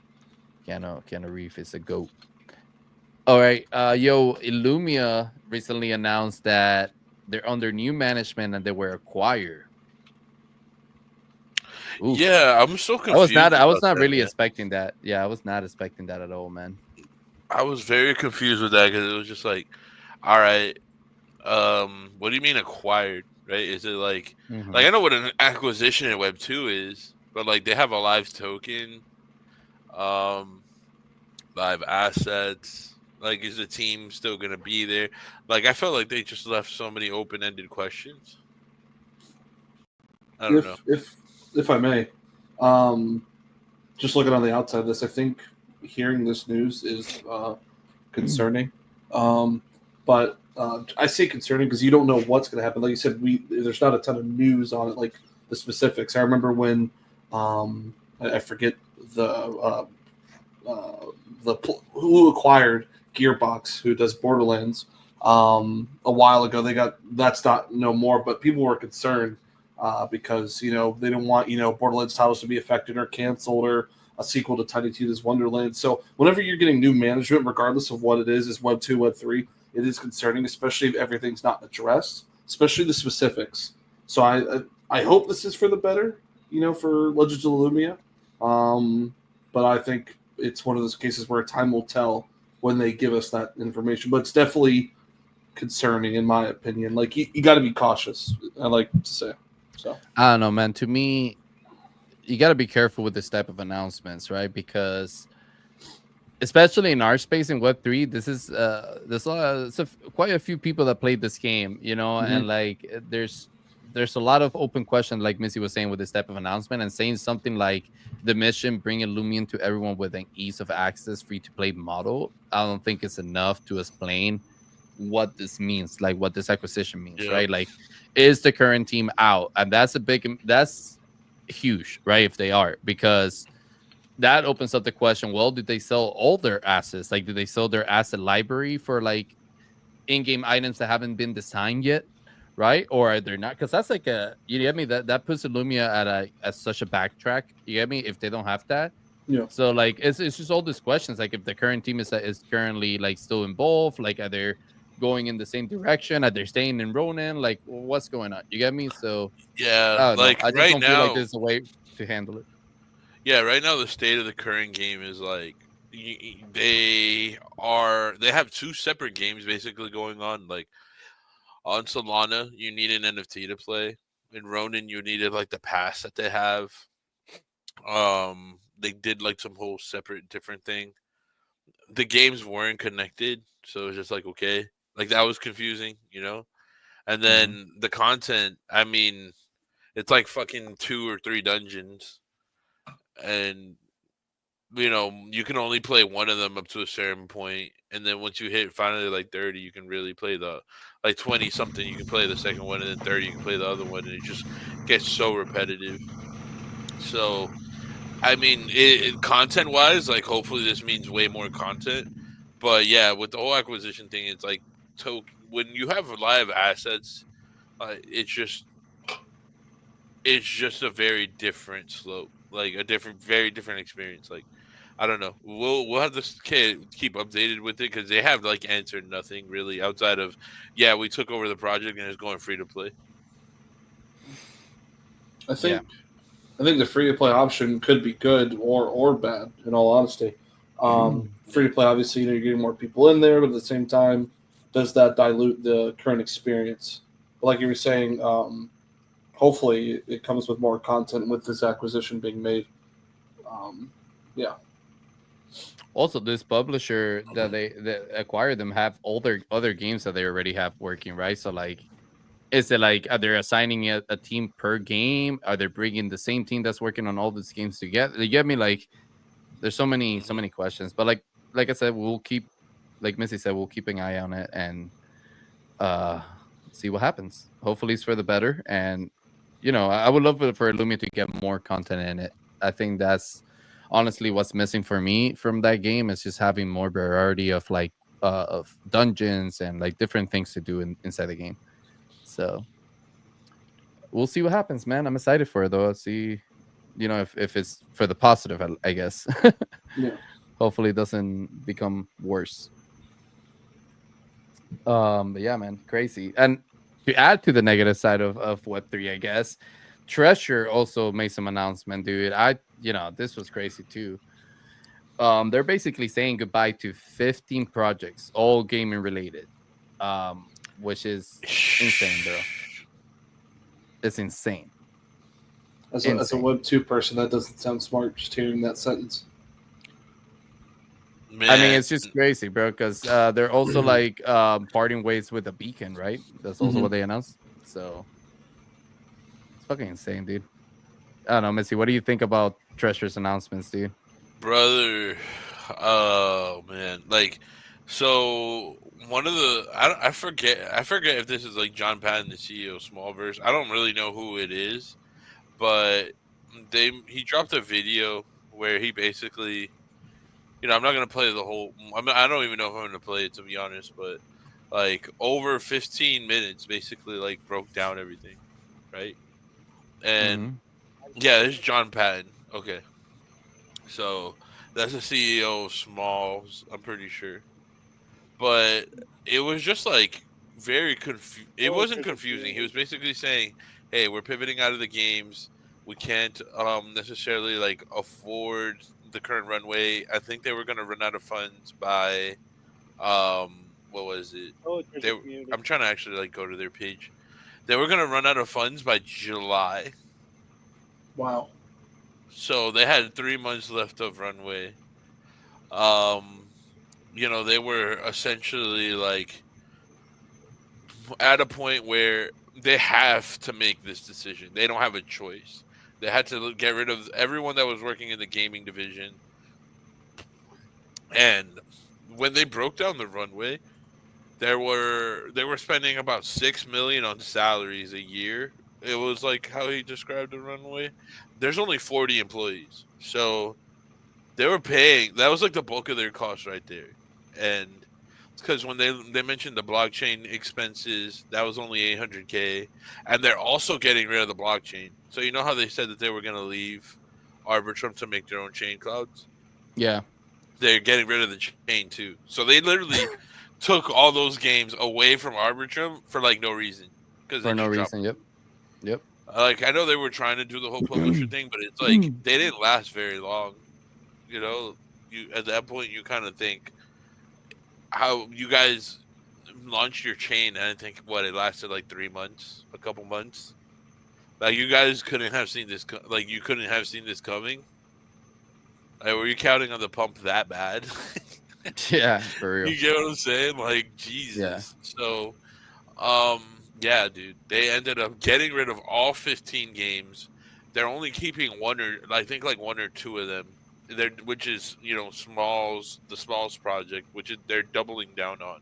Keanu Reeves is a goat. All right, Elumia recently announced that they're under new management and they were acquired. Oof. Yeah, I'm so I was confused. not. I was about not that, really man. expecting that. Yeah, I was not expecting that at all, man. I was very confused with that because it was just like, all right, what do you mean acquired? Right? Is it like Hmm. I know what an acquisition in Web2 is, but like they have a live token, um, live assets. Like, is the team still gonna be there? Like, I felt like they just left so many open-ended questions. I don't know. If I may, um, just looking on the outside of this, I think hearing this news is concerning. But I say concerning because you don't know what's going to happen. Like you said, there's not a ton of news on it, like the specifics. I remember when I forget the who acquired Gearbox, who does Borderlands, a while ago. They got that's not no more, but people were concerned because they didn't want Borderlands titles to be affected or canceled or a sequel to Tiny Tina's Wonderland. So whenever you're getting new management, regardless of what it is Web2, Web3, it is concerning, especially if everything's not addressed, especially the specifics. So I hope this is for the better, for Legends of Lumia. But I think it's one of those cases where time will tell when they give us that information. But it's definitely concerning, in my opinion. Like you got to be cautious. I like to say. So I don't know, man. To me, you got to be careful with this type of announcements, right? Because especially in our space in Web3, this is there's quite a few people that played this game, and like there's a lot of open questions, like Missy was saying, with this type of announcement, and saying something like the mission bring Illumian to everyone with an ease of access, free to play model. I don't think it's enough to explain what this means, like what this acquisition means, Yeah. right? Like, is the current team out? And that's huge, right? If they are, because that opens up the question, well, did they sell all their assets? Like, did they sell their asset library for like in-game items that haven't been designed yet, right? Or are they not? Because that's like you get me, that puts Illumia at such a backtrack, you get me, if they don't have that. yeah. So like it's just all these questions, like if the current team is currently like still involved, like are they going in the same direction, are they staying in Ronin, like what's going on, you get me? So Yeah, I don't know, like I just right don't feel like now, there's a way to handle it. yeah, right now the state of the current game is like they have two separate games basically going on. Like on Solana, you need an NFT to play. In Ronin, you needed like the pass that they have. They did like some whole separate different thing. The games weren't connected, so it was just like okay, like that was confusing. And Hmm. then the content, I mean, it's like fucking 2 or 3 dungeons, and you can only play one of them up to a certain point, and then once you hit finally like 30, you can really play the like 20 something. You can play the second one, and then 30, you can play the other one, and it just gets so repetitive. So I mean, content wise, like hopefully this means way more content. But yeah, with the whole acquisition thing, it's like when you have live assets, it's just a very different slope, like a very different experience. Like I don't know, we'll have to keep updated with it because they have like answered nothing really outside of yeah, we took over the project and it's going free to play. I Yeah. think the free to play option could be good or bad. In all honesty, free to play obviously you're getting more people in there, but at the same time, does that dilute the current experience? But like you were saying, hopefully it comes with more content with this acquisition being made. Yeah, Also, this publisher that acquired them have all their other games that they already have working, right? So like, is it like, are they assigning a team per game? Are they bringing the same team that's working on all these games together? You get me? Like, there's so many questions. But like I said, we'll keep, like Missy said, we'll keep an eye on it and uh see what happens. Hopefully, it's for the better. And I would love for Illumia to get more content in it. I think that's honestly what's missing for me from that game, is just having more variety of like of dungeons and like different things to do inside the game. So we'll see what happens, man. I'm excited for it though. I'll see, if it's for the positive, I guess. yeah. Hopefully it doesn't become worse. But yeah, man, crazy. And to add to the negative side of Web3, I guess, Treasure also made some announcement, dude. This was crazy too. They're basically saying goodbye to 15 projects, all gaming related, which is insane, bro. It's insane. As a Web2 person, that doesn't sound smart. Just hearing that sentence. Man, I mean, it's just crazy, bro, because they're also like parting ways with a beacon, right? That's also what they announced. So it's fucking insane, dude. I don't know, Missy. What do you think about Treasure's announcements, dude? brother. Oh man, like, so one of the I forget if this is like John Patton, the CEO of Smallverse. I don't really know who it is, but he dropped a video where he basically, I'm not gonna play the whole. I don't even know if I'm gonna play it, to be honest, but like over 15 minutes, basically like broke down everything, right? And yeah, this is John Patton. Okay, so that's the CEO of Smalls, I'm pretty sure. But it was just like very It wasn't confusing. He was basically saying, "Hey, we're pivoting out of the games. We can't necessarily like afford the current runway. I think they were going to run out of funds by what was it? I'm trying to actually like go to their page. They were going to run out of funds by July. Wow. So they had 3 months left of runway. They were essentially like at a point where they have to make this decision. They don't have a choice. They had to get rid of everyone that was working in the gaming division. And when they broke down the runway, they were spending about 6 million on salaries a year. It was like how he described the runway. There's only 40 employees. So they were paying, that was like the bulk of their costs right there. And it's because when they mentioned the blockchain expenses, that was only 800K, and they're also getting rid of the blockchain. So you know how they said that they were going to leave Arbitrum to make their own chain clouds? Yeah, they're getting rid of the chain too. So they literally took all those games away from Arbitrum for like no reason, because for no reason. Yep. Like, I know they were trying to do the whole publisher thing, but it's like they didn't last very long. You at that point you kind of think how you guys launched your chain, and I think it lasted like 3 months, a couple months. Like, you guys couldn't have seen this. Like, you couldn't have seen this coming. Like, were you counting on the pump that bad? Yeah, for real. You get what I'm saying? Like, Jesus. Yeah. So, yeah, dude. They ended up getting rid of all 15 games. They're only keeping one or two of them. Which is, the Smalls project, which they're doubling down on.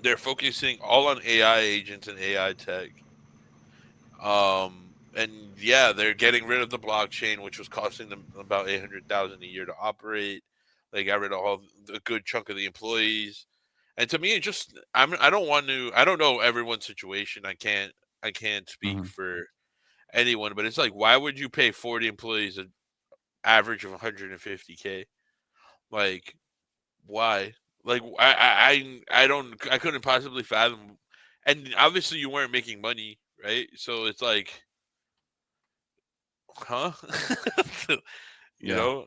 They're focusing all on AI agents and AI tech. And yeah, they're getting rid of the blockchain, which was costing them about 800,000 a year to operate. They got rid of a good chunk of the employees. And to me, it just I don't know everyone's situation. I can't speak for anyone, but it's like, why would you pay 40 employees an average of 150K? Like, why? Like, I couldn't possibly fathom. And obviously you weren't making money, right? So it's like, huh? Yeah.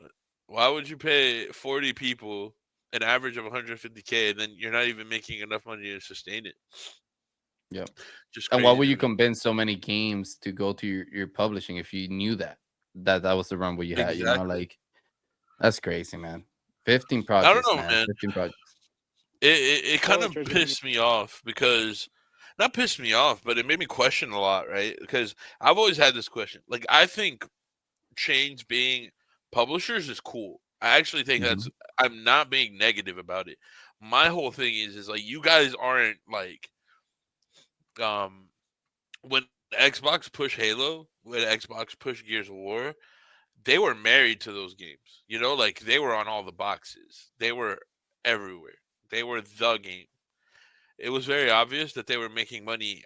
Why would you pay 40 people an average of 150K and then you're not even making enough money to sustain it? Yep. Just And why crazy would to you me. convince so many games to go to your publishing if you knew that was the runway you had? Exactly. Like, that's crazy, man. 15 I don't projects, know, man. man. 15 projects. It kind of pissed me off because, not pissed me off, but it made me question a lot, right? Because I've always had this question. Like, I think chains being publishers is cool. I actually think I'm not being negative about it. My whole thing is like, you guys aren't like, when Xbox pushed Halo, when Xbox pushed Gears of War, they were married to those games. Like, they were on all the boxes. They were everywhere. They were the game. It was very obvious that they were making money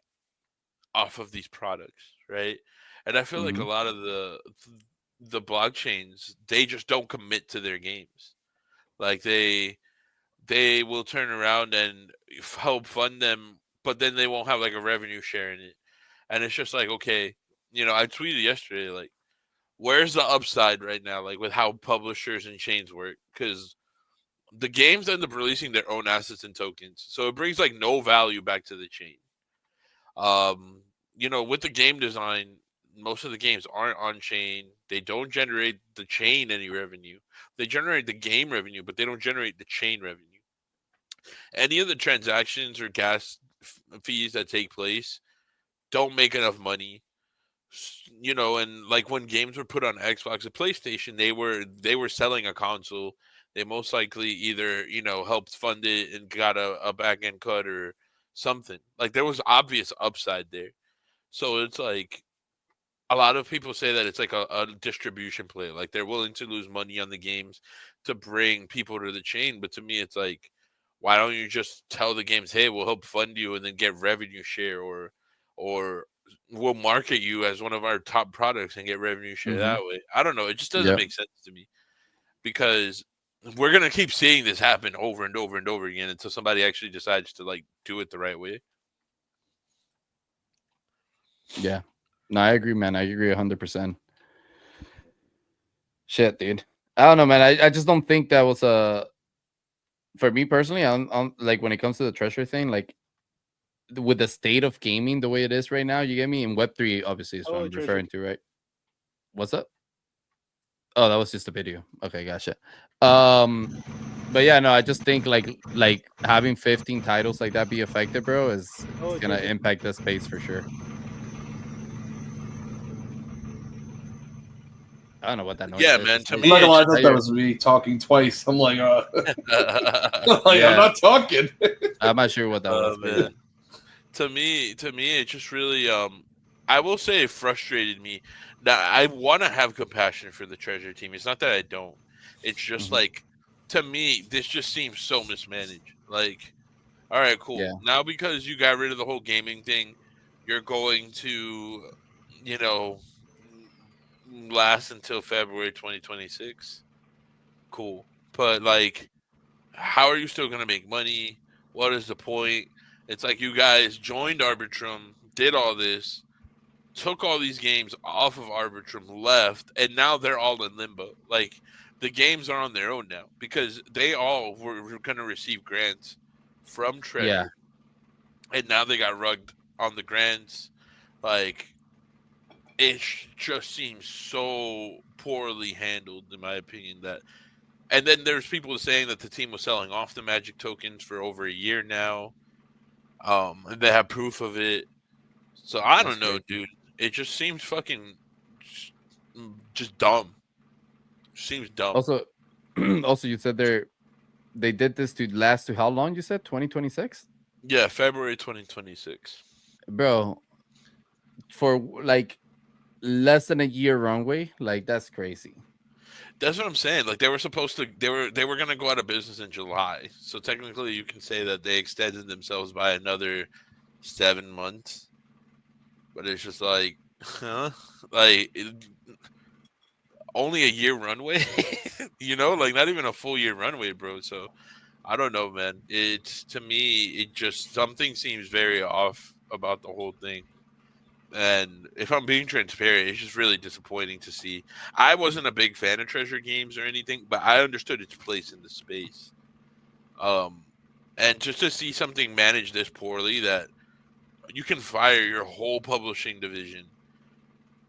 off of these products, right? And I feel like a lot of the blockchains, they just don't commit to their games. Like, they will turn around and help fund them, but then they won't have like a revenue share in it. And it's just like, okay, I tweeted yesterday, like, where's the upside right now, like with how publishers and chains work? Because the games end up releasing their own assets and tokens, so it brings like no value back to the chain. With the game design, most of the games aren't on chain. They don't generate the chain any revenue. They generate the game revenue, but they don't generate the chain revenue. Any of the transactions or gas fees that take place don't make enough money. And like when games were put on Xbox and PlayStation, they were selling a console. They most likely either helped fund it and got a back end cut or something. Like there was obvious upside there. So it's like a lot of people say that it's like a distribution play. Like they're willing to lose money on the games to bring people to the chain. But to me, it's like, why don't you just tell the games, hey, we'll help fund you and then get revenue share, or we'll market you as one of our top products and get revenue share that way. I don't know. It just doesn't make sense to me, because we're going to keep seeing this happen over and over and over again until somebody actually decides to like do it the right way. Yeah. No, I agree, man. I agree 100%. Shit, dude. I don't know, man. I just don't think that was for me personally, on like when it comes to the treasure thing, like with the state of gaming the way it is right now, you get me? In Web3, obviously, is what I'm referring to, right? What's up? Oh, that was just a video. Okay, gotcha. But yeah, no, I just think like having 15 titles like that be affected, bro, is gonna impact the space for sure. I don't know what that noise is. Man. To I'm me, not gonna lie, I thought that was me talking twice. I'm like, I'm not talking. I'm not sure what that was. But yeah. To me, it just really, I will say, it frustrated me. Now, I want to have compassion for the treasure team. It's not that I don't. It's just like, to me, this just seems so mismanaged. Like, all right, cool. Yeah. Now, because you got rid of the whole gaming thing, you're going to, last until February 2026. Cool. But, like, how are you still going to make money? What is the point? It's like you guys joined Arbitrum, did all this, took all these games off of Arbitrum, left, and now they're all in limbo. Like, the games are on their own now because they all were going to receive grants from Treasure. Yeah. And now they got rugged on the grants. Like, it just seems so poorly handled, in my opinion, that. And then there's people saying that the team was selling off the Magic tokens for over a year now. And they have proof of it. So I don't know, dude. It just seems fucking just dumb. Seems dumb. Also, you said they did this to last to how long? You said 2026? Yeah, February 2026. Bro, for like less than a year runway, like that's crazy. That's what I'm saying. Like they were supposed to, they were gonna go out of business in July. So technically, you can say that they extended themselves by another 7 months. But it's just like, huh? Like only a year runway, like not even a full year runway, bro. So I don't know, man. It's, to me, it just, something seems very off about the whole thing. And if I'm being transparent, it's just really disappointing to see. I wasn't a big fan of treasure games or anything, but I understood its place in the space. And just to see something managed this poorly, that you can fire your whole publishing division,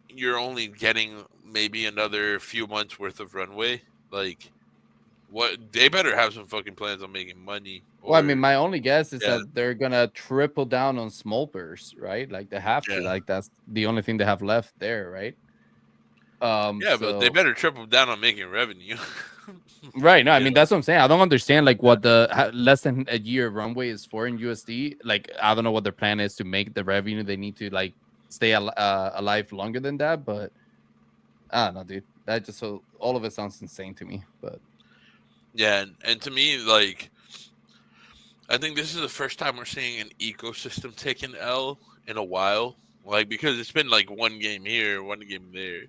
you're only getting maybe another few months worth of runway. Like, what? They better have some fucking plans on making money. Well, I mean, my only guess is that they're gonna triple down on small bursts, right? Like they have to. Like that's the only thing they have left there, right? But they better triple down on making revenue. Right. No, I mean that's what I'm saying. I don't understand like what the less than a year runway is for in USD. Like I don't know what their plan is to make the revenue. They need to like stay alive longer than that, but I don't know, dude. That just, so all of it sounds insane to me. But yeah, and to me, like, I think this is the first time we're seeing an ecosystem take an L in a while. Like, because it's been like one game here, one game there.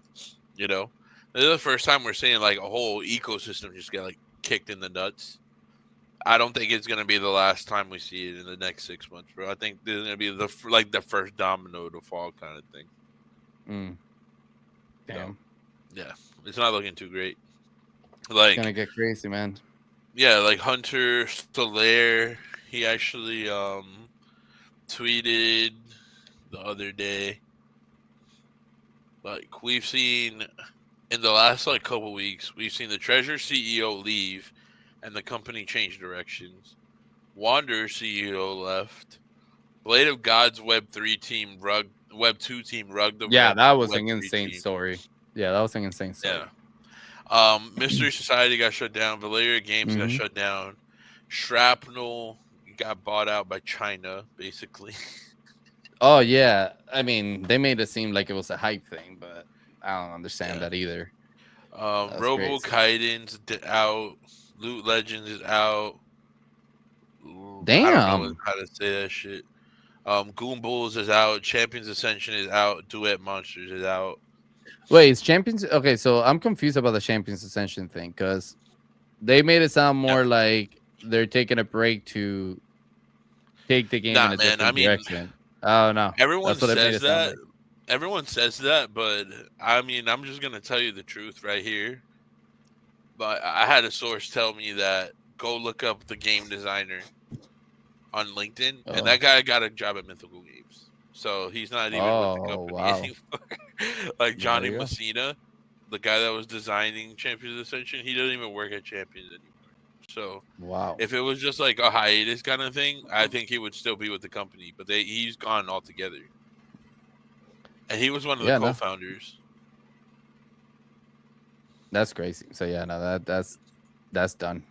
This is the first time we're seeing like a whole ecosystem just get like kicked in the nuts. I don't think it's gonna be the last time we see it in the next 6 months, bro. I think this is gonna be the first domino to fall kind of thing. Damn. Yeah, it's not looking too great. It's Like, gonna get crazy, man. yeah, like Hunter Stolaire, he actually tweeted the other day. Like, we've seen in the last like couple weeks, we've seen the Treasure CEO leave, and the company change directions. Wander CEO left. Blade of God's Web3 team Web2 team rugged the Yeah, that was an Web3 insane team. story. Yeah, that was an insane story. Yeah. Mystery Society got shut down. Valeria Games got Mhm. shut down. Shrapnel got bought out by China, basically. Oh yeah, I mean, they made it seem like it was a hype thing, but I don't understand Yeah. that either. That's Robo crazy. Kaiden's out. Loot Legends is out. Ooh, I don't know Damn. how to say that shit. Goon Bulls is out. Champions Ascension is out. Duet Monsters is out. Wait, is Champions? Okay, so I'm confused about the Champions Ascension thing because they made it sound more like they're taking a break to take the game in Nah, a man. I different mean, direction. Oh no, everyone that's what it made says it sound that. like. Everyone says that, but I mean, I'm just gonna tell you the truth right here. But I had a source tell me that go look up the game designer on LinkedIn, and Oh, that guy got a job at Mythical Games, so he's not even with the oh company wow. anymore. Like There Johnny you go. Messina, the guy that was designing Champions Ascension, he doesn't even work at Champions anymore. So Wow. if it was just like a hiatus kind of thing, I think he would still be with the company, but he's gone altogether. And he was one of the Yeah, no, co-founders. that's crazy. So yeah, no, that's done.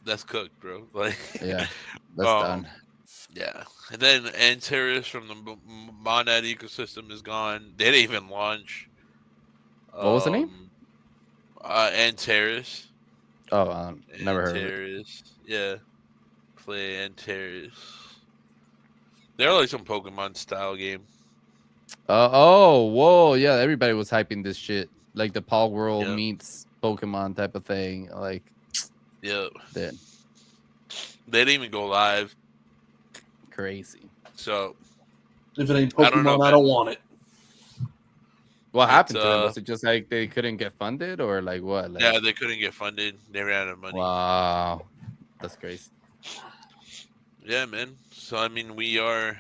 That's cooked, bro. Like, Yeah, that's done. yeah. And then Antares from the Monad ecosystem is gone. They didn't even launch. What was the name? Antares. Oh, never heard of it. Antares. Yeah. Play Antares. They're like some Pokemon style game. Oh, whoa, yeah, everybody was hyping this shit, like the Pog World Yep. meets Pokemon type of thing. Like, Yep. then They didn't even go live. crazy. So If it ain't I don't know, Pokemon, I man. don't want it. What happened to them? Was it just like they couldn't get funded, or like what? Like, Yeah, they couldn't get funded. They ran out of money. wow, that's crazy. Yeah, man. So I mean, we are.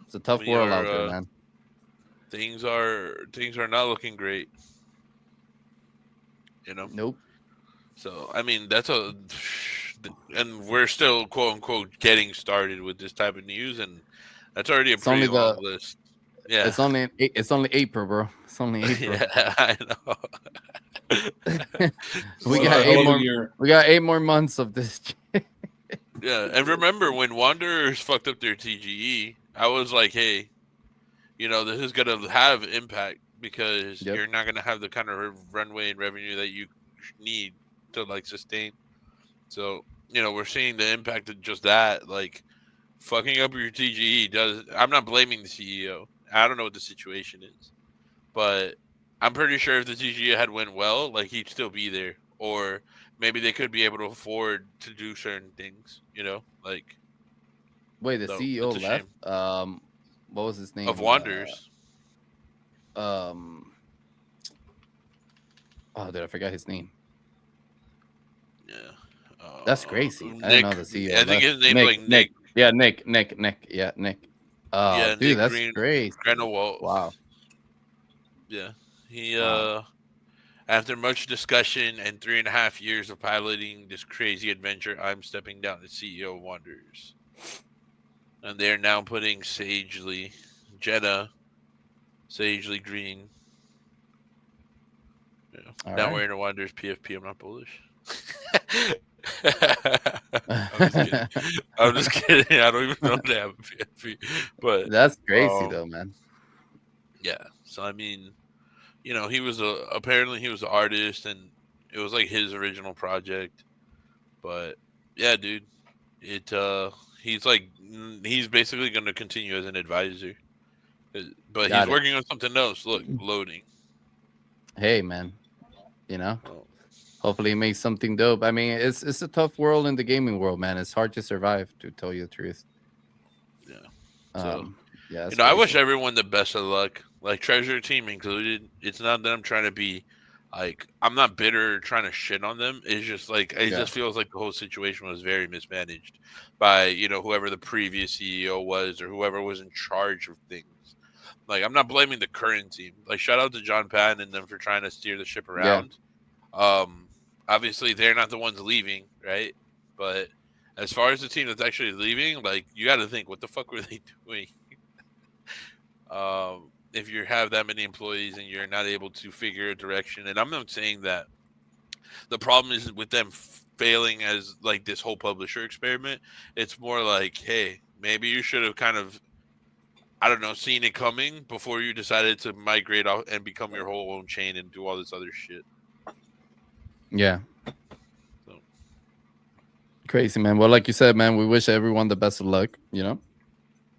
It's a tough We world are, out there, man. Things are not looking great. You know. Nope. So I mean, and we're still quote unquote getting started with this type of news, and that's already a It's pretty only long list. Yeah. It's only April, bro. It's only April. Yeah, I know. we So got the eight whole more. year. We got 8 more months of this. Yeah, and remember when Wanderers fucked up their TGE, I was like, hey, this is gonna have impact because Yep. you're not gonna have the kind of runway and revenue that you need to like sustain. So, we're seeing the impact of just that, like fucking up your TGE does. I'm not blaming the CEO. I don't know what the situation is, but I'm pretty sure if the TGE had went well, like he'd still be there, or maybe they could be able to afford to do certain things. Like Wait, the so CEO it's a left. shame. What was his name? Of Wanderers. Oh, dude, I forgot his name. Yeah. That's crazy. Nick, I didn't know the CEO. I think left. his name's like Nick. Yeah, Nick. Yeah, Nick. Yeah, Dude, Nick that's crazy. Grenowald. Wow. Yeah. He Wow. after much discussion and 3.5 years of piloting this crazy adventure, I'm stepping down as CEO of Wanderers. And they're now putting Jenna Sagely Green. Yeah. All Now right. wearing a Wanderers PFP. I'm not bullish. I'm just kidding. I don't even know they have a PFP. But That's crazy though, man. yeah. So I mean, he was apparently he was an artist, and it was like his original project. But yeah, dude, he's basically going to continue as an advisor, but Got he's it. working on something else. Look, loading. Hey, man. Oh. Hopefully, it makes something dope. I mean, it's a tough world in the gaming world, man. It's hard to survive, to tell you the truth. Yeah. So Yeah, it's I wish crazy. everyone the best of luck, like Treasure Team included. It's not that I'm trying to be like I'm not bitter or trying to shit on them. It's just like it Yeah, just feels like the whole situation was very mismanaged by whoever the previous CEO was or whoever was in charge of things. Like I'm not blaming the current team. Like shout out to John Patton and them for trying to steer the ship yeah, around. Obviously they're not the ones leaving, right? But as far as the team that's actually leaving, like you got to think, what the fuck were they doing? If you have that many employees and you're not able to figure a direction, and I'm not saying that the problem isn't with them failing as like this whole publisher experiment. It's more like, hey, maybe you should have kind of, I don't know, seen it coming before you decided to migrate off and become your whole own chain and do all this other shit. yeah. So, Crazy, man. Well, like you said, man, we wish everyone the best of luck.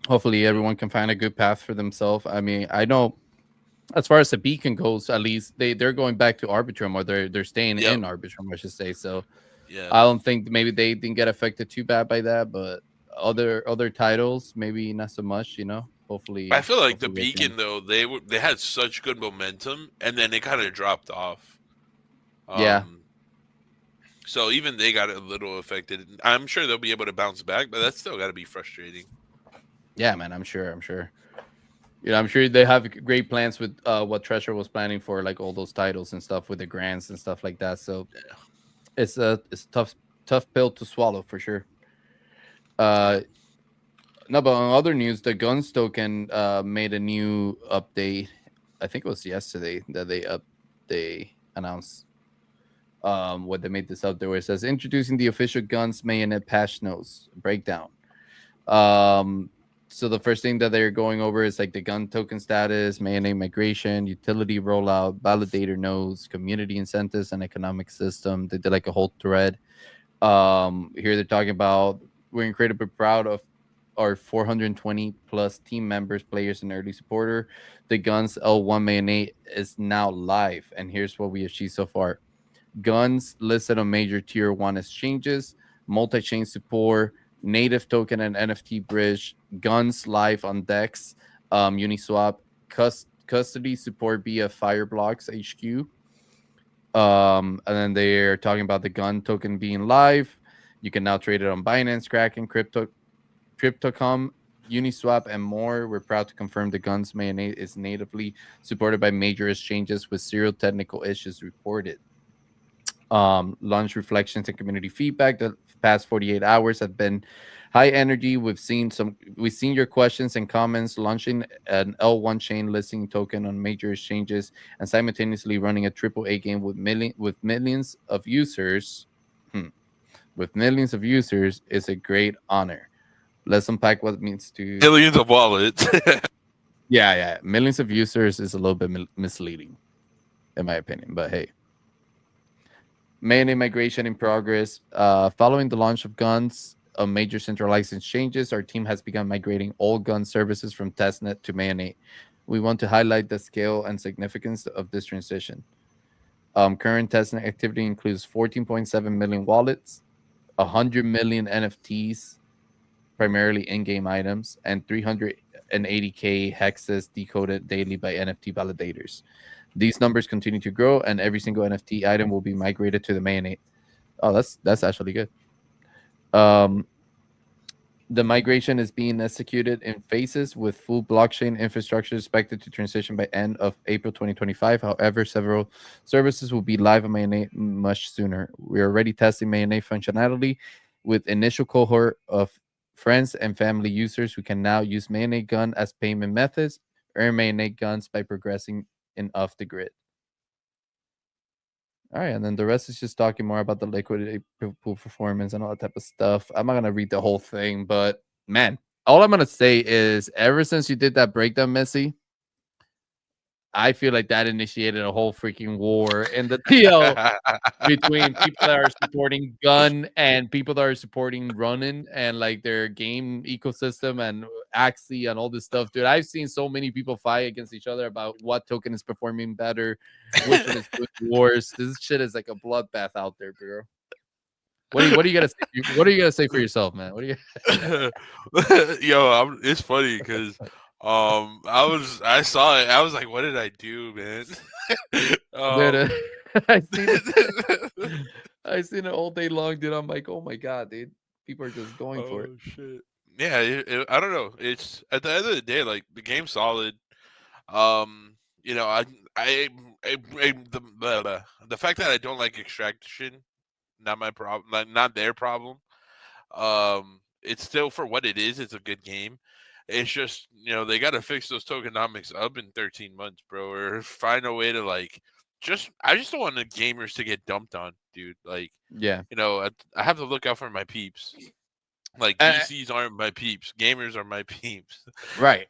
Hopefully, yeah. everyone can find a good path for themselves. I mean, I know as far as the beacon goes, at least they're going back to Arbitrum, or they're staying Yep. in Arbitrum, I should say. So Yeah. I don't think maybe they didn't get affected too bad by that, but other titles maybe not so much. I Hopefully, feel like the hopefully they can. Beacon though they had such good momentum and then it kind of dropped off. Yeah, So even they got a little affected. I'm sure they'll be able to bounce back, but that's still got to be frustrating. yeah, man. I'm sure. I'm sure they have great plans with what Treasure was planning for, like all those titles and stuff with the grants and stuff like that. So it's a tough pill to swallow for sure. Yeah. No, but on other news, the Guns token made a new update. I think it was yesterday that they announced what they made this update where it says introducing the official Guns Mayonet patch notes breakdown. Um, so the first thing that they're going over is like the gun token status, Mayonnaise migration, utility rollout, validator nodes, community incentives, and economic system. They did like a whole thread. Here they're talking about we're incredibly proud of our 420 plus team members, players, and early supporter. The Guns L1 Mayonnaise is now live, and here's what we achieved so far. Guns listed on major tier 1 exchanges, multi-chain support, native token and NFT bridge, Guns live on DEX, Uniswap, custody support via Fireblocks HQ. And then they're talking about the Gun token being live. You can now trade it on Binance, Kraken, Crypto.com, Uniswap, and more. We're proud to confirm the Guns Mayonnaise is natively supported by major exchanges with zero technical issues reported. Launch reflections and community feedback. The past 48 hours have been high energy. We've seen your questions and comments. Launching an L1 chain listing token on major exchanges and simultaneously running a AAA game with millions of users. With millions of users is a great honor. Let's unpack what it means to. Millions of wallets. Yeah. Millions of users is a little bit misleading, in my opinion. But hey. Main migration in progress. Following the launch of Guns on major centralized exchanges, our team has begun migrating all Gun services from testnet to Mayonnaise. We want to highlight the scale and significance of this transition. Current testnet activity includes 14.7 million wallets, 100 million NFTs, primarily in-game items, and 380K hexes decoded daily by NFT validators. These numbers continue to grow, and every single NFT item will be migrated to the Mayonnaise. Oh, that's actually good. The migration is being executed in phases with full blockchain infrastructure expected to transition by end of April 2025. However, several services will be live on Mayonnaise much sooner. We are already testing Mayonnaise functionality with initial cohort of friends and family users who can now use Mayonnaise Gun as payment methods, earn Mayonnaise Guns by progressing in off the grid. All right, and then the rest is just talking more about the liquidity pool performance and all that type of stuff. I'm not gonna read the whole thing, but man, all I'm gonna say is ever since you did that breakdown, Messi, I feel like that initiated a whole freaking war in the TL between people that are supporting gun and people that are supporting running and like their game ecosystem and Axie and all this stuff, dude. I've seen so many people fight against each other about what token is performing better, which one is doing worse. This shit is like a bloodbath out there, bro. What are you gonna say? What are you gonna say for yourself, man? What are you? Yo, it's funny because I saw it. I was like, what did I do, man? Dude, I seen it. I seen it all day long, dude. I'm like, oh my god, dude. People are just going for it. Oh shit. Yeah, I don't know. It's at the end of the day, like the game's solid. You know, the fact that I don't like extraction, not my problem, not their problem. It's still for what it is. It's a good game. It's just they got to fix those tokenomics up in 13 months, bro, or find a way to like. I just don't want the gamers to get dumped on, dude. Like, Yeah. I have to look out for my peeps. Like VCs aren't my peeps. Gamers are my peeps. Right.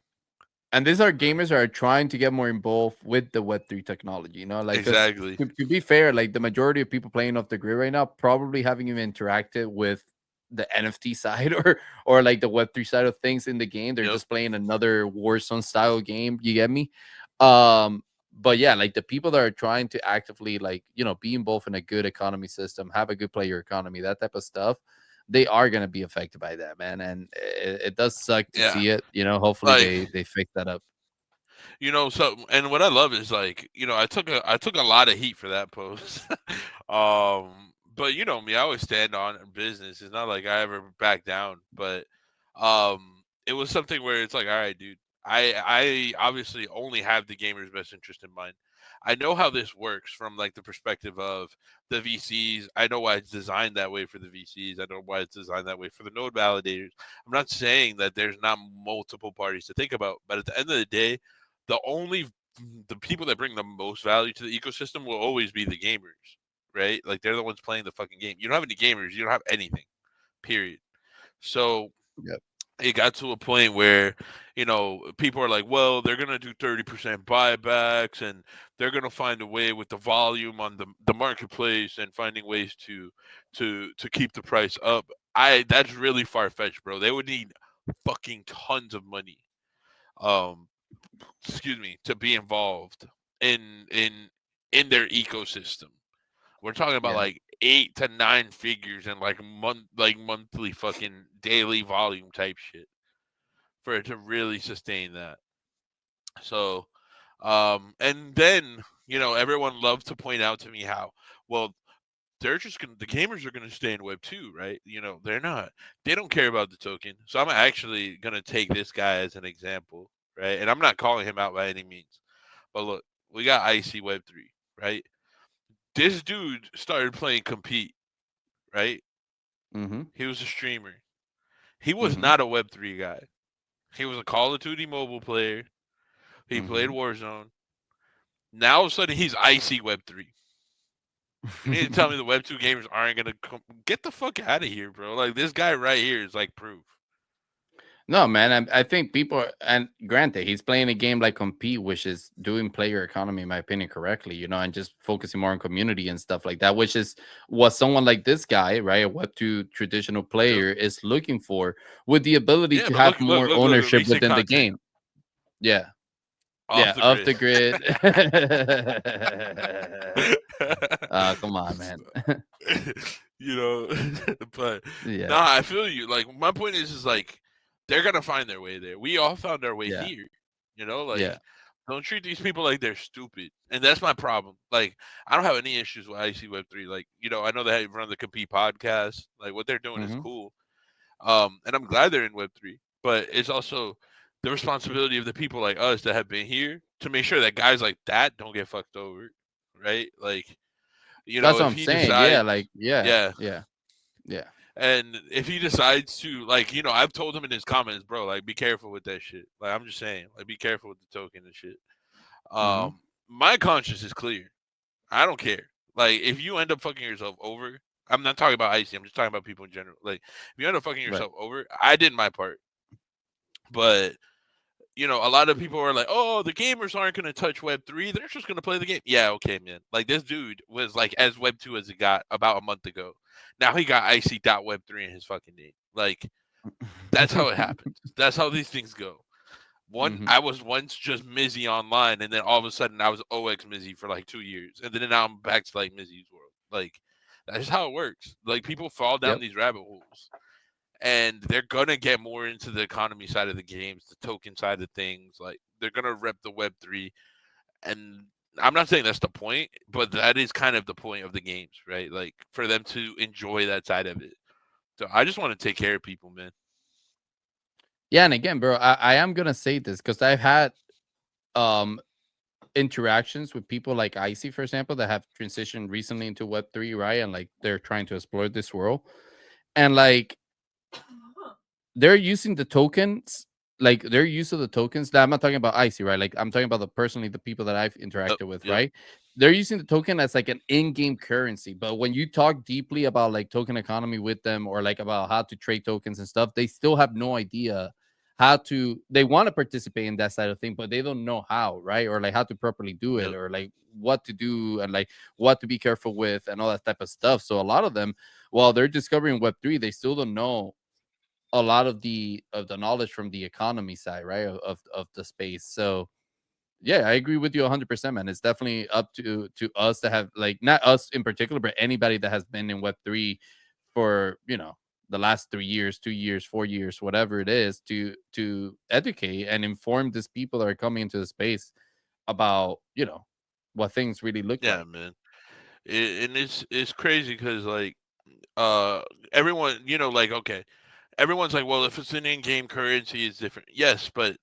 And these are gamers that are trying to get more involved with the Web3 technology, like exactly. To be fair, like the majority of people playing off the grid right now probably haven't even interacted with the NFT side or like the Web3 side of things in the game. They're just playing another Warzone style game. You get me? But yeah, like the people that are trying to actively like be involved in a good economy system, have a good player economy, that type of stuff, they are going to be affected by that, man. And it does suck to see it. Hopefully they fix that up. So, and what I love is like, I took a lot of heat for that post. But you know me, I always stand on business. It's not like I ever back down, but it was something where it's like, all right, dude, I obviously only have the gamer's best interest in mind. I know how this works from like the perspective of the VCs. I know why it's designed that way for the VCs. I know why it's designed that way for the node validators. I'm not saying that there's not multiple parties to think about, but at the end of the day, the people that bring the most value to the ecosystem will always be the gamers, right? Like they're the ones playing the fucking game. You don't have any gamers, you don't have anything, period. So it got to a point where people are like, well, they're gonna do 30% buybacks and they're gonna find a way with the volume on the marketplace and finding ways to keep the price up. That's really far-fetched, bro. They would need fucking tons of money to be involved in their ecosystem. We're talking about like 8 to 9 figures and like monthly fucking daily volume type shit for it to really sustain that. So and then everyone loves to point out to me how, well, the gamers are gonna stay in Web2, right? They're not. They don't care about the token. So I'm actually gonna take this guy as an example, right? And I'm not calling him out by any means. But look, we got Icy Web3, right? This dude started playing Compete, right? Mm-hmm. He was a streamer. He was not a Web3 guy. He was a Call of Duty mobile player. He played Warzone. Now all of a sudden he's Icy Web3. You need to tell me the Web2 gamers aren't gonna get the fuck out of here, bro. Like this guy right here is like proof. No, man, I think people, and granted, he's playing a game like Compete, which is doing player economy, in my opinion, correctly, and just focusing more on community and stuff like that, which is what someone like this guy, right, a Web2 traditional player is looking for, with the ability to have more ownership within the game. Yeah. Off the grid. Come on, man. But I feel you. Like my point is like they're gonna find their way there. We all found our way here. Don't treat these people like they're stupid. And that's my problem. Like I don't have any issues with IC Web3. Like, I know they run the Compete podcast. Like what they're doing is cool. And I'm glad they're in Web3. But it's also the responsibility of the people like us that have been here to make sure that guys like that don't get fucked over, right? Like, that's what I'm saying. Yeah. And if he decides to, like, I've told him in his comments, bro, like, be careful with that shit. Like, I'm just saying, like, be careful with the token and shit. My conscience is clear. I don't care. Like, if you end up fucking yourself over, I'm not talking about Icy. I'm just talking about people in general. Like, if you end up fucking yourself over, I did my part. But you know, a lot of people are like, "Oh, the gamers aren't going to touch Web3. They're just going to play the game." Yeah, okay, man. Like this dude was like as Web2 as it got about a month ago. Now he got icy.web3 in his fucking name. Like that's how it happens. That's how these things go. I was once just Mizzy online, and then all of a sudden I was OX Mizzy for like 2 years, and then now I'm back to like Mizzy's world. Like that's how it works. Like people fall down these rabbit holes, and they're gonna get more into the economy side of the games, the token side of things. Like they're gonna rep the Web3, and I'm not saying that's the point, but that is kind of the point of the games, right? Like for them to enjoy that side of it. So I just want to take care of people, man. Yeah, and again, bro, I am gonna say this because I've had interactions with people like Icy, for example, that have transitioned recently into Web3, right? And like they're trying to explore this world. And like they're using the tokens, like their use of the tokens. That I'm not talking about Icy, right? Like I'm talking about the people that I've interacted with, right? They're using the token as like an in-game currency. But when you talk deeply about like token economy with them, or like about how to trade tokens and stuff, they still have no idea how to. They want to participate in that side of thing, but they don't know how, right? Or like how to properly do it, or like what to do, and like what to be careful with, and all that type of stuff. So a lot of them, while they're discovering Web3, they still don't know a lot of the knowledge from the economy side, right? Of the space. So yeah, I agree with you 100%, man. It's definitely up to us to have, like, not us in particular, but anybody that has been in Web3 for, you know, the last 3 years, 2 years, 4 years, whatever it is, to educate and inform these people that are coming into the space about, you know, what things really look like. Man. And it's crazy because like everyone, you know, like okay, everyone's like, well, if it's an in-game currency, it's different. Yes, but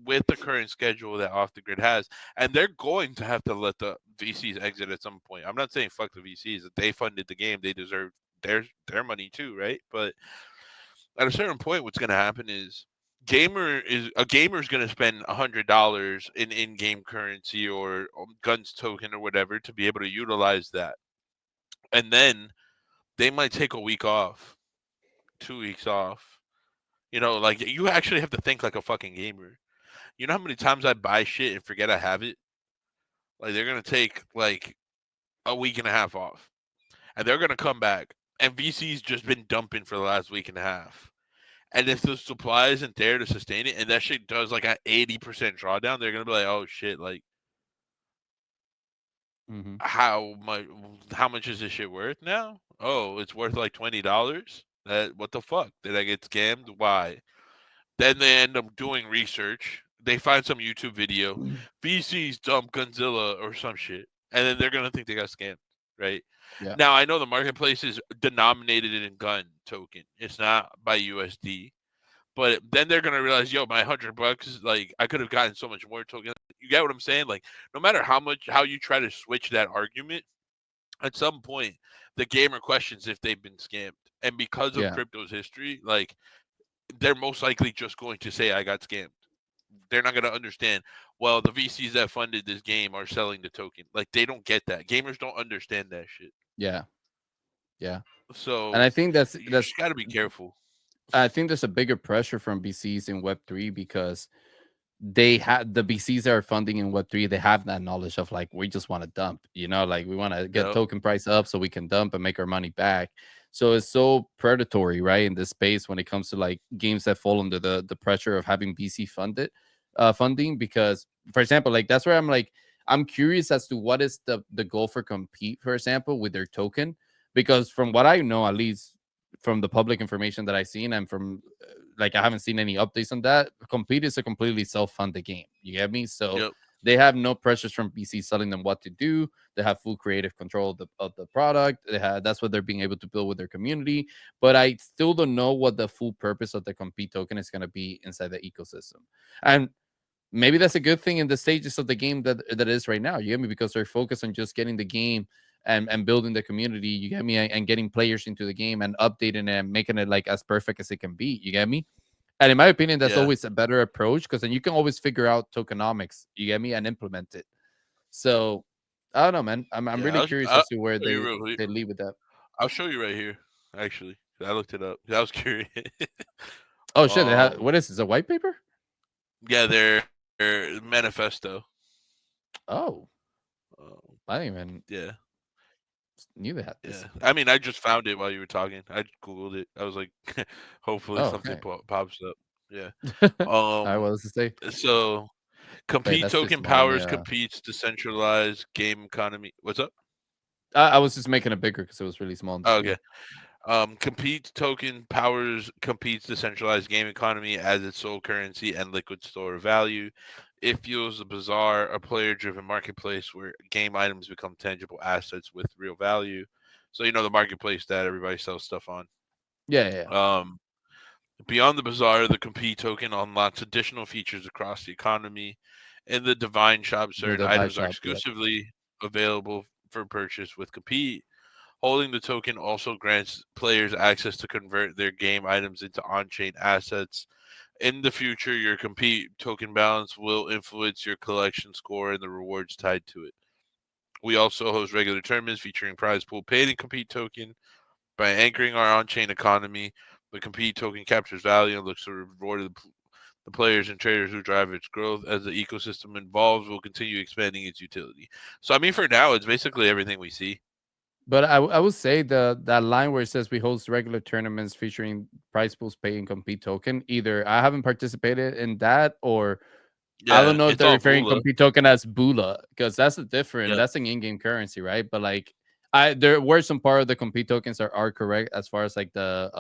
with the current schedule that Off the Grid has, and they're going to have to let the VCs exit at some point. I'm not saying fuck the VCs. If they funded the game, they deserve their money too, right? But at a certain point, what's going to happen is a gamer is going to spend $100 in in-game currency or guns token or whatever to be able to utilize that, and then they might take a week off, 2 weeks off. You know, like you actually have to think like a fucking gamer. You know how many times I buy shit and forget I have it? Like they're gonna take like a week and a half off, and they're gonna come back. And VC's just been dumping for the last week and a half. And if the supply isn't there to sustain it, and that shit does like an 80% drawdown, they're gonna be like, "Oh shit! Like, how much is this shit worth now? Oh, it's worth like $20. What the fuck? Did I get scammed? Why?" Then they end up doing research. They find some YouTube video. VCs dump Gunzilla or some shit. And then they're going to think they got scammed, right? Yeah. Now, I know the marketplace is denominated in gun token. It's not by USD. But then they're going to realize, yo, my $100, like, I could have gotten so much more token. You get what I'm saying? Like, no matter how you try to switch that argument, at some point, the gamer questions if they've been scammed. And because of crypto's history, like, they're most likely just going to say I got scammed. They're not going to understand, well, the VCs that funded this game are selling the token. Like they don't get that. Gamers don't understand that shit. Yeah. So and I think that's got to be careful. I think there's a bigger pressure from VCs in Web3 because they have the VCs that are funding in Web3. They have that knowledge of like, we just want to dump, you know, like we want to get token price up so we can dump and make our money back. So it's so predatory, right, in this space when it comes to like games that fall under the pressure of having VC funding. Because, for example, like that's where I'm like, I'm curious as to what is the goal for Compete, for example, with their token. Because from what I know, at least from the public information that I've seen, and from like I haven't seen any updates on that, Compete is a completely self-funded game. You get me? So they have no pressures from VC telling them what to do. They have full creative control of the product. That's what they're being able to build with their community. But I still don't know what the full purpose of the Compete token is going to be inside the ecosystem. And maybe that's a good thing in the stages of the game that is right now. You get me? Because they're focused on just getting the game and building the community. You get me? And getting players into the game and updating it and making it like as perfect as it can be. You get me? And in my opinion, that's always a better approach, because then you can always figure out tokenomics, you get me, and implement it. So I don't know, man. I'm really curious as to where they leave with that. I'll show you right here. Actually, I looked it up. I was curious. Oh shit! What is this? A white paper? Yeah, their manifesto. Oh, Um, I didn't even yeah, knew they had yeah. this. I mean, I just found it while you were talking. I googled it. I was like, hopefully Oh, something okay. pops up. Yeah. All right, Um. what does it say? So, Wait, compete that's just token powers Elumia. competes decentralized game economy. What's up? I was just making it bigger because it was really small on the Oh, okay. screen. Compete token powers competes decentralized game economy as its sole currency and liquid store of value. It fuels the bazaar, a player-driven marketplace where game items become tangible assets with real value. So the marketplace that everybody sells stuff on. Yeah, yeah. Um, Beyond the bazaar, the compete token unlocks additional features across the economy. In the Divine Shop, The certain device items are shop. Yeah. exclusively available for purchase with compete. Holding the token also grants players access to convert their game items into on-chain assets. In the future, your compete token balance will influence your collection score and the rewards tied to it. We also host regular tournaments featuring prize pool paid in compete token. By anchoring our on-chain economy, the compete token captures value and looks to reward the players and traders who drive its growth. As the ecosystem evolves, we'll continue expanding its utility. So, I mean, for now, it's basically everything we see. But I would say that line where it says we host regular tournaments featuring prize pools, pay, and compete token. Either I haven't participated in that, or I don't Yeah, know if it's they're all referring Bula. compete token as Bula, because that's a different. Yeah, That's an in-game currency, right? But like, there were some part of the compete tokens that are correct as far as like the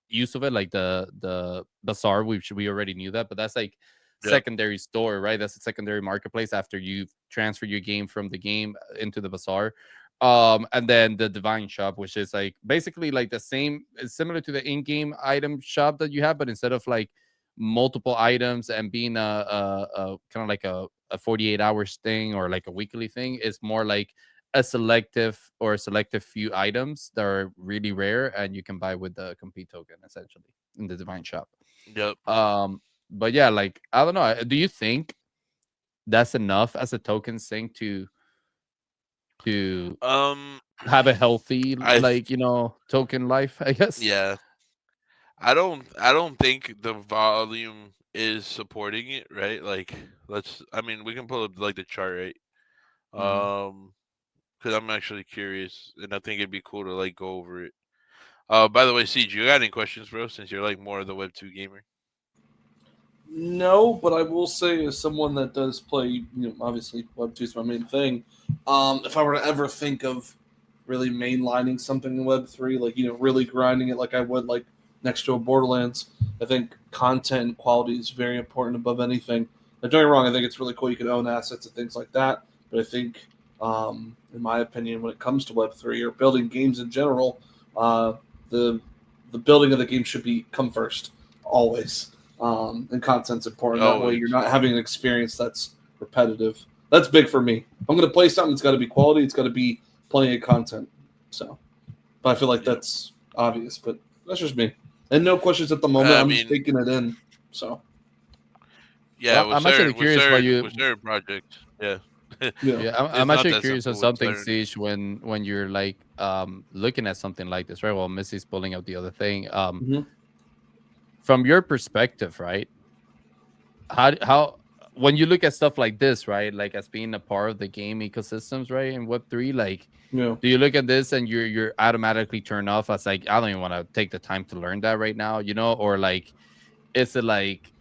use of it, like the bazaar. We already knew that, but that's like yep, secondary store, right? That's a secondary marketplace after you transfer your game from the game into the bazaar. And then the Divine Shop, which is like basically like the same, it's similar to the in-game item shop that you have, but instead of like multiple items and being a kind of like a 48 hours thing or like a weekly thing, is more like a selective few items that are really rare and you can buy with the compete token essentially in the Divine Shop. yep. But yeah, like I don't know, do you think that's enough as a token sync to Um, have a healthy, I like, token life, I guess? yeah, I don't think the volume is supporting it, right? Like, I mean, we can pull up like the chart, right? Mhm. Because I'm actually curious, and I think it'd be cool to like go over it. By the way, Siege, you got any questions, bro? Since you're like more of the Web2 gamer. No, but I will say, as someone that does play, obviously Web 2 is my main thing. If I were to ever think of really mainlining something in Web 3, like really grinding it like I would like next to a Borderlands, I think content and quality is very important above anything. Now, don't get me wrong, I think it's really cool you can own assets and things like that. But I think, in my opinion, when it comes to Web 3 or building games in general, uh, the the building of the game should come first always, and content's important. That way, you're Always. not having an experience that's repetitive. That's big for me. If I'm going to play something, it's got to be quality. It's got to be plenty of content. So, but I feel like Yep. that's obvious. But that's just me. And no questions at the moment. I I'm just mean, taking it in. So, yeah, Well, with I'm actually certain with curious why certain you with certain projects, yeah, yeah. Yeah, I'm it's not actually that curious on simple with something, certain. Siege, when you're like looking at something like this, right? Well, Missy's pulling up the other thing. Mhm. From your perspective, right? How when you look at stuff like this, right? Like as being a part of the game ecosystems, right? In Web3, like, Yeah. do you look at this and you're automatically turned off as like, I don't even want to take the time to learn that right now, or like, is it like,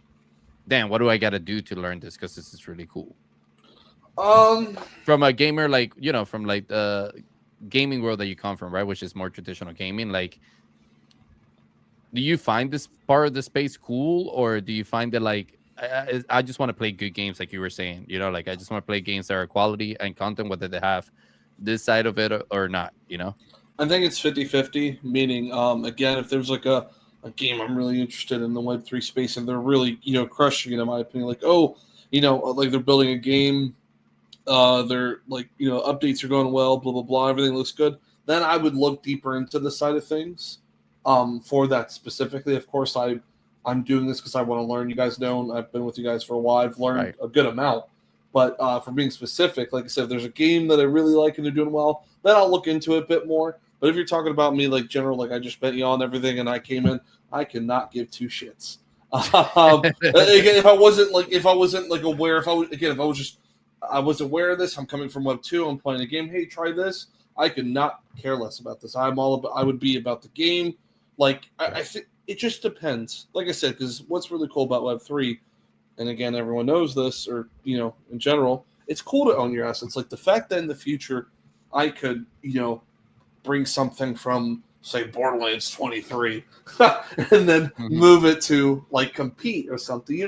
damn, what do I got to do to learn this because this is really cool? Um. From a gamer, like, from like the gaming world that you come from, right, which is more traditional gaming, like, do you find this part of the space cool, or do you find that like, I just want to play good games, like you were saying, like I just want to play games that are quality and content, whether they have this side of it or not, I think it's 50-50, meaning, again, if there's like a game I'm really interested in the Web3 space and they're really, crushing it, in my opinion, like, oh, like they're building a game, they're like, updates are going well, blah, blah, blah, everything looks good, then I would look deeper into the side of things, for that specifically. Of course, I'm doing this because I want to learn. You guys know, I've been with you guys for a while. I've learned right? a good amount. But for being specific, like I said, if there's a game that I really like and they're doing well, then I'll look into it a bit more. But if you're talking about me, like general, like I just bet you on everything and I came in, I cannot give two shits. Again, if I wasn't aware, I was aware of this. I'm coming from Web2. I'm playing a game. Hey, try this. I could not care less about this. I would be about the game. Like I think it just depends. Like I said, because what's really cool about Web3, and again, everyone knows this, or in general, it's cool to own your assets. Like the fact that in the future, I could bring something from say Borderlands 23 and then move it to like compete or something.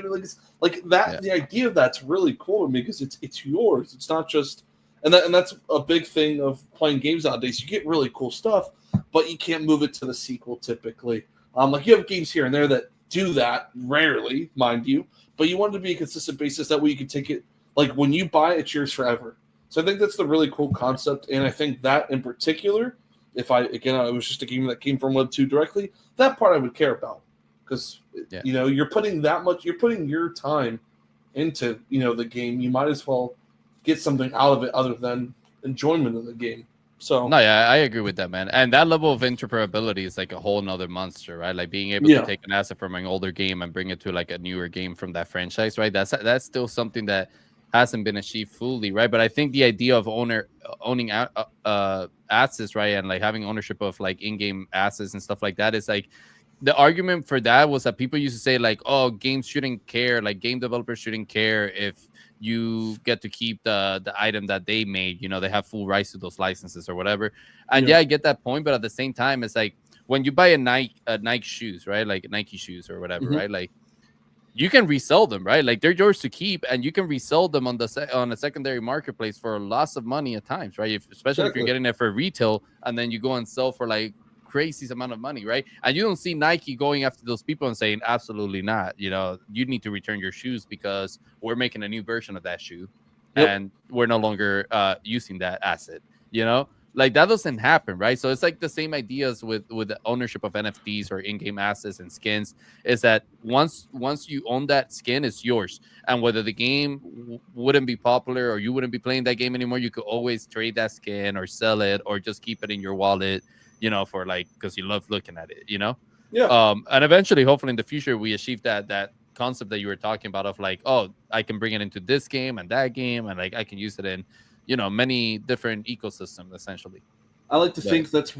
Like that. Yeah. The idea of that's really cool to me because it's yours. It's not just and that's a big thing of playing games nowadays. You get really cool stuff, but you can't move it to the sequel typically. Like you have games here and there that do that rarely, mind you, but you want it to be a consistent basis. That way you can take it like when you buy it, it's yours forever. So I think that's the really cool concept, and I think that in particular. If it was just a game that came from Web2 directly, that part I would care about because you're putting your time into the game. You might as well get something out of it other than enjoyment of the game. So no, yeah, I agree with that, man. And that level of interoperability is like a whole nother monster, right? Like being able to take an asset from an older game and bring it to like a newer game from that franchise, right? That's still something that hasn't been achieved fully, right? But I think the idea of owning assets, right, and like having ownership of like in-game assets and stuff like that is like the argument for that was that people used to say like, oh, games shouldn't care, like game developers shouldn't care if you get to keep the item that they made, they have full rights to those licenses or whatever. And I get that point, but at the same time, it's like when you buy a Nike shoes, right, like Nike shoes or whatever, right, like you can resell them, right? Like they're yours to keep, and you can resell them on a secondary marketplace for lots of money at times, right? Especially if you're getting it for retail, and then you go and sell for like crazy amount of money, right? And you don't see Nike going after those people and saying, absolutely not. You need to return your shoes because we're making a new version of that shoe, and we're no longer using that asset. Like that doesn't happen, right? So it's like the same ideas with the ownership of NFTs or in-game assets and skins is that once you own that skin, it's yours. And whether the game wouldn't be popular or you wouldn't be playing that game anymore, you could always trade that skin or sell it or just keep it in your wallet, for like because you love looking at it, and eventually, hopefully in the future, we achieve that concept that you were talking about of like, oh, I can bring it into this game and that game, and like I can use it in many different ecosystems, essentially. I like to think that's,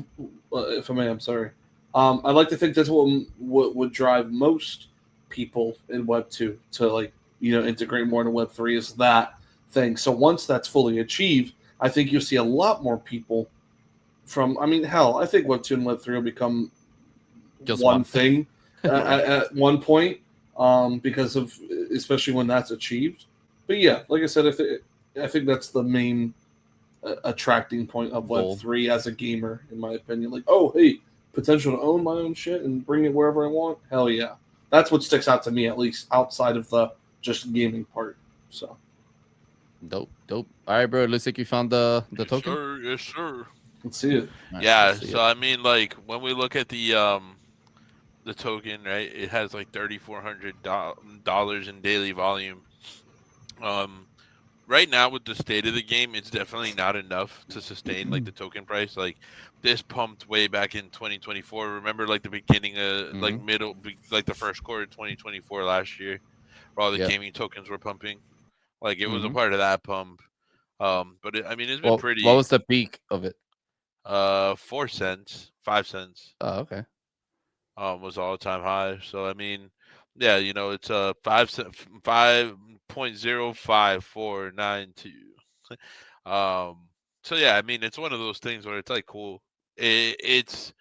if I may, I'm sorry. I like to think that's what would drive most people in Web2 to like, integrate more into Web3 is that thing. So once that's fully achieved, I think you'll see a lot more people from, I think Web2 and Web3 will become just one thing at one point because of, especially when that's achieved. But yeah, like I said, I think that's the main attracting point of Web3 as a gamer, in my opinion. Like, oh, hey, potential to own my own shit and bring it wherever I want. Hell yeah. That's what sticks out to me, at least outside of the just gaming part. So dope. All right, bro. Looks like you found the token. Yes, sir. Let's see it. Right, yeah. So I mean, like when we look at the token, right? It has like $3,400 in daily volume. Right now with the state of the game, it's definitely not enough to sustain like the token price. Like this pumped way back in 2024. Remember, like the beginning of like like the first quarter of 2024 last year, where all the gaming tokens were pumping. Like it was a part of that pump. But it's been pretty. What was the peak of it? 4 cents, 5 cents. Oh, okay. Was all time high. So yeah, it's 5.05492. So yeah, it's one of those things where it's like cool. It's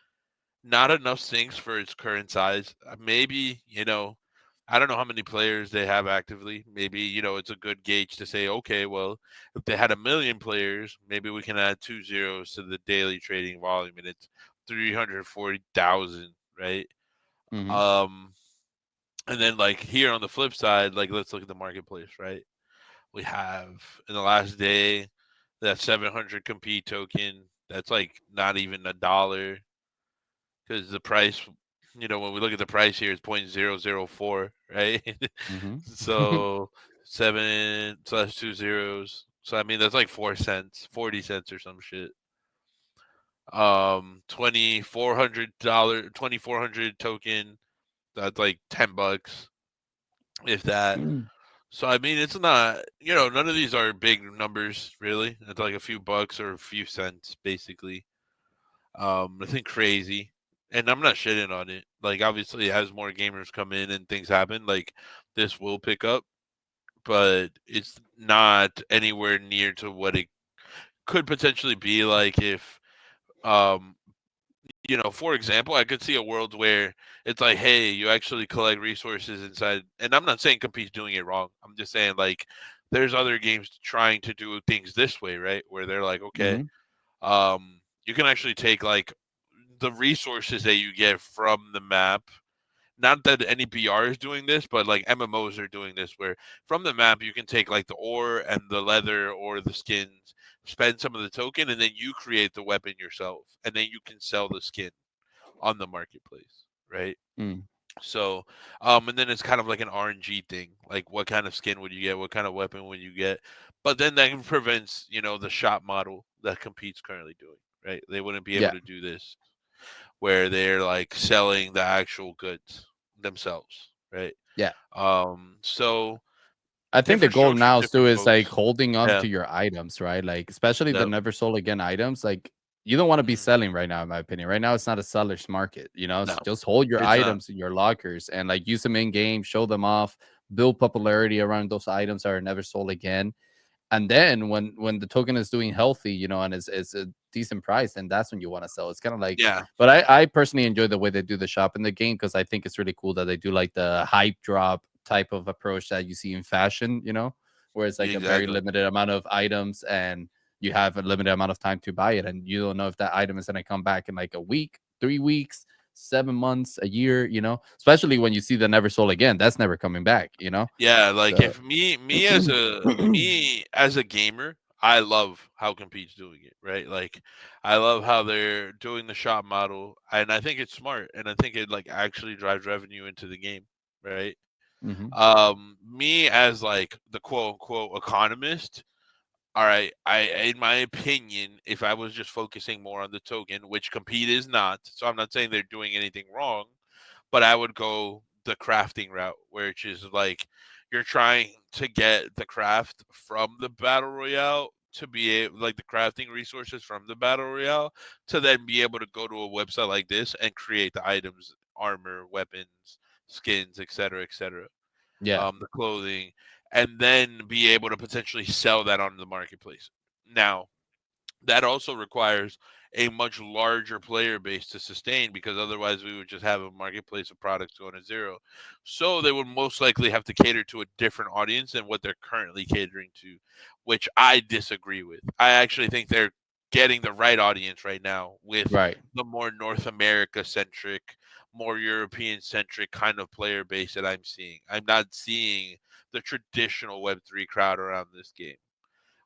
not enough sinks for its current size. Maybe, I don't know how many players they have actively. Maybe, it's a good gauge to say, okay, well, if they had 1 million players, maybe we can add 2 zeros to the daily trading volume, and it's 340,000, right? And then like here on the flip side, like let's look at the marketplace, right? We have in the last day that 700 compete token. That's like not even $1 because the price, when we look at the price here, it's 0.004, right? So 7 / 2 zeros. So that's like 4 cents, 40 cents or some shit. $2,400 token. That's like $10. if that. Mm. So I mean, it's not, none of these are big numbers really. It's like a few bucks or a few cents basically. Nothing crazy, and I'm not shitting on it. Like obviously, as more gamers come in and things happen, like this will pick up, but it's not anywhere near to what it could potentially be. Like if, um, for example, I could see a world where it's like, hey, you actually collect resources inside, and I'm not saying Compete's doing it wrong. I'm just saying like there's other games trying to do things this way, right? Where they're like, okay, Mhm. you can actually take like the resources that you get from the map. Not that any BR is doing this, but like MMOs are doing this, where from the map you can take like the ore and the leather or the skins, spend some of the token, and then you create the weapon yourself, and then you can sell the skin on the marketplace, right? Mm. So, and then it's kind of like an RNG thing, like what kind of skin would you get, what kind of weapon would you get, but then that prevents, the shop model that Compete's currently doing, right? They wouldn't be able Yeah. to do this where they're like selling the actual goods themselves, right? Yeah. So I think the different goal strokes for now too different is like folks. holding on Yeah. to your items, right? Like especially the Yep. never sold again items. Like you don't want to be Mhm. selling right now, in my opinion. Right now, it's not a seller's market. No, So just hold your it's not. items in your lockers and like use them in game, show them off, build popularity around those items that are never sold again. And then when the token is doing healthy, and it's a decent price, then that's when you want to sell. It's kind of like, Yeah. but I personally enjoy the way they do the shop in the game because I think it's really cool that they do like the hype drop type of approach that you see in fashion, where it's like a very Exactly. limited amount of items and you have a limited amount of time to buy it, and you don't know if that item is going to come back in like a week, 3 weeks, 7 months, a year, especially when you see the never sold again, that's never coming back. Yeah, like So if me as a gamer, I love how Compete's doing it, right? Like I love how they're doing the shop model, and I think it's smart, and I think it like actually drives revenue into the game, right? mhm. Me as like the quote unquote economist, all right, in my opinion, if I was just focusing more on the token, which Compete is not, so I'm not saying they're doing anything wrong, but I would go the crafting route, which is like you're trying to get the craft from the battle royale to be able, like the crafting resources from the battle royale to then be able to go to a website like this and create the items, armor, weapons, skins, etc., Yeah. the clothing, and then be able to potentially sell that on the marketplace. Now, that also requires a much larger player base to sustain because otherwise we would just have a marketplace of products going to zero. So they would most likely have to cater to a different audience than what they're currently catering to, which I disagree with. I actually think they're getting the right audience right now with Right. the more North America centric, more European centric kind of player base that I'm seeing. I'm not seeing the traditional Web3 crowd around this game,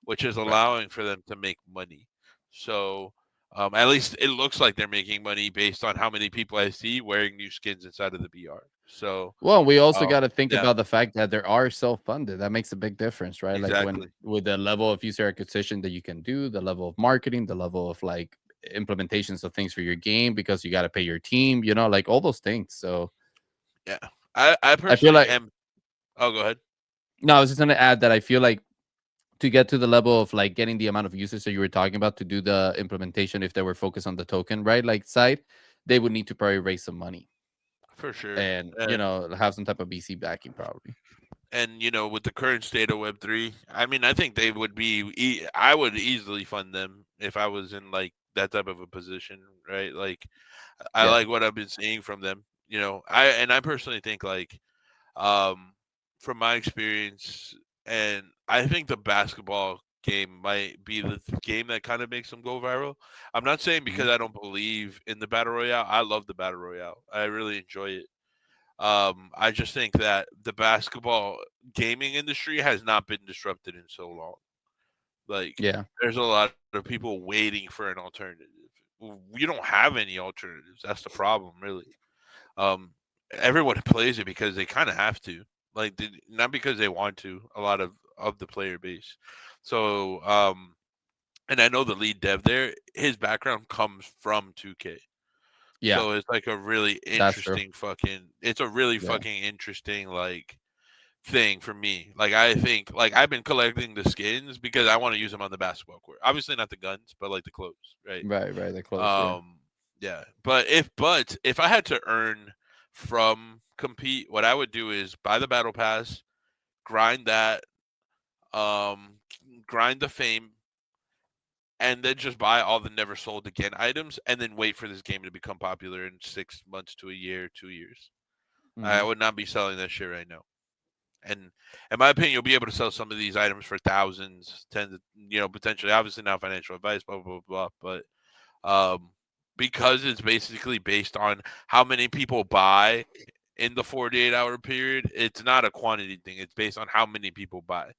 which is Right. allowing for them to make money. So at least it looks like they're making money based on how many people I see wearing new skins inside of the BR. So Well, we also got um, to think yeah, about the fact that there are self-funded. That makes a big difference, right? Like when exactly. with the level of user acquisition that you can do, the level of marketing, the level of like implementations of things for your game, because you got to pay your team, like all those things. So Yeah, I I feel personally like am. Oh, go ahead. no, I was just gonna add that I feel like to get to the level of like getting the amount of users that you were talking about to do the implementation, if they were focused on the token, right? Like side, they would need to probably raise some money For sure. and And have some type of VC backing probably. with the current state of Web3, I mean, I think they would be. I would easily fund them if I was in like that type of a position, right? Like I Yeah. like what I've been seeing from them. I personally think like um, from my experience, and I think the basketball game might be the game that kind of makes them go viral. I'm not saying because Mhm. I don't believe in the battle royale. I love the battle royale. I really enjoy it. I just think that the basketball gaming industry has not been disrupted in so long. Like, Yeah. there's a lot of people waiting for an alternative. We don't have any alternatives. That's the problem, really. Um, Everyone plays it because they kind of have to, like not because they want to. A lot of the player base. So, and I know the lead dev there. His background comes from 2K, Yeah. so it's like a really That's true. interesting fucking. It's a really Yeah. fucking interesting like thing for me. Like I think like I've been collecting the skins because I want to use them on the basketball court. Obviously not the guns, but like the clothes, right? Right, they're close. Yeah. But if I had to earn from compete, what I would do is buy the battle pass, grind that, grind the fame, and then just buy all the never sold again items, and then wait for this game to become popular in 6 months to a year, 2 years. I would not be selling that shit right now. And in my opinion, you'll be able to sell some of these items for thousands, tens, potentially. Obviously, not financial advice, blah blah blah. But because it's basically based on how many people buy in the 48-hour period, it's not a quantity thing. It's based on how many people buy.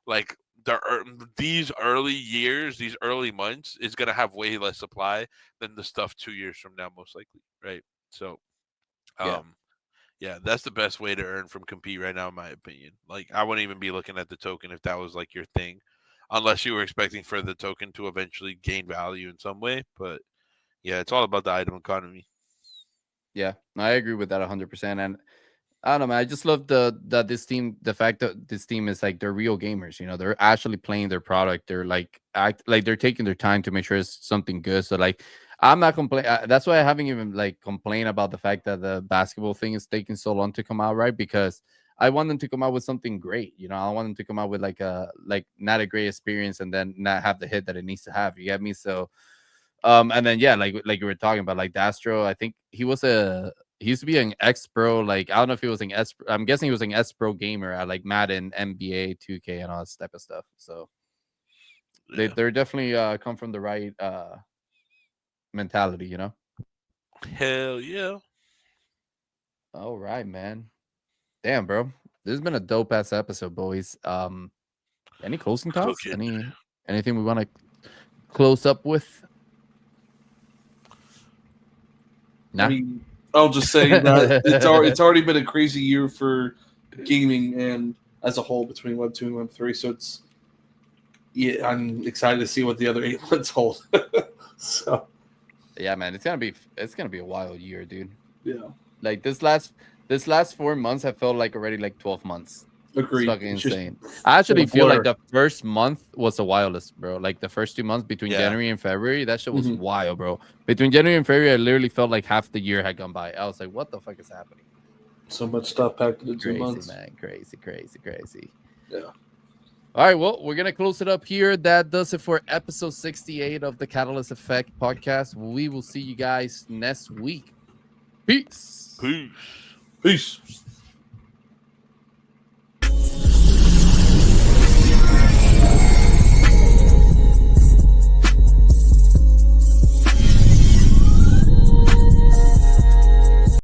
Like these early years, these early months is gonna have way less supply than the stuff 2 years from now, most likely, right? So, yeah, that's the best way to earn from compete right now, in my opinion. Like, I wouldn't even be looking at the token if that was like your thing, unless you were expecting for the token to eventually gain value in some way. But yeah, it's all about the item economy. Yeah, I agree with that 100%. And I don't know, man. I just love the fact that this team is like they're real gamers. They're actually playing their product. They're like they're taking their time to make sure it's something good. So like, I'm not complaining. That's why I haven't even like complained about the fact that the basketball thing is taking so long to come out, right? Because I want them to come out with something great. I want them to come out with like not a great experience and then not have the hit that it needs to have. You get me? So, and then yeah, like you were talking about, like Dastro. I think he used to be an ex-pro. Like, I don't know if he was an I'm guessing he was an ex-pro gamer at like Madden, NBA, 2K, and all this type of stuff. So they're definitely come from the right mentality, Hell yeah. All right, man. Damn, bro. This has been a dope ass episode, boys. Any closing thoughts? Anything we want to close up with? Nah? I mean, I'll just say that it's already been a crazy year for gaming and as a whole between Web2 and Web3. So I'm excited to see what the other 8 months hold. So yeah, man, it's gonna be a wild year, dude. Yeah, like this last 4 months have felt like already like 12 months. Agreed. It's fucking insane. I actually feel like the first month was the wildest, bro. Like the first 2 months between January and February, that shit was wild, bro. Between January and February, I literally felt like half the year had gone by. I was like, what the fuck is happening? So much stuff packed into 2 months. Man. Crazy. Yeah. All right, well, we're going to close it up here. That does it for episode 68 of the Catalyst Effect podcast. We will see you guys next week. Peace. Peace. Peace.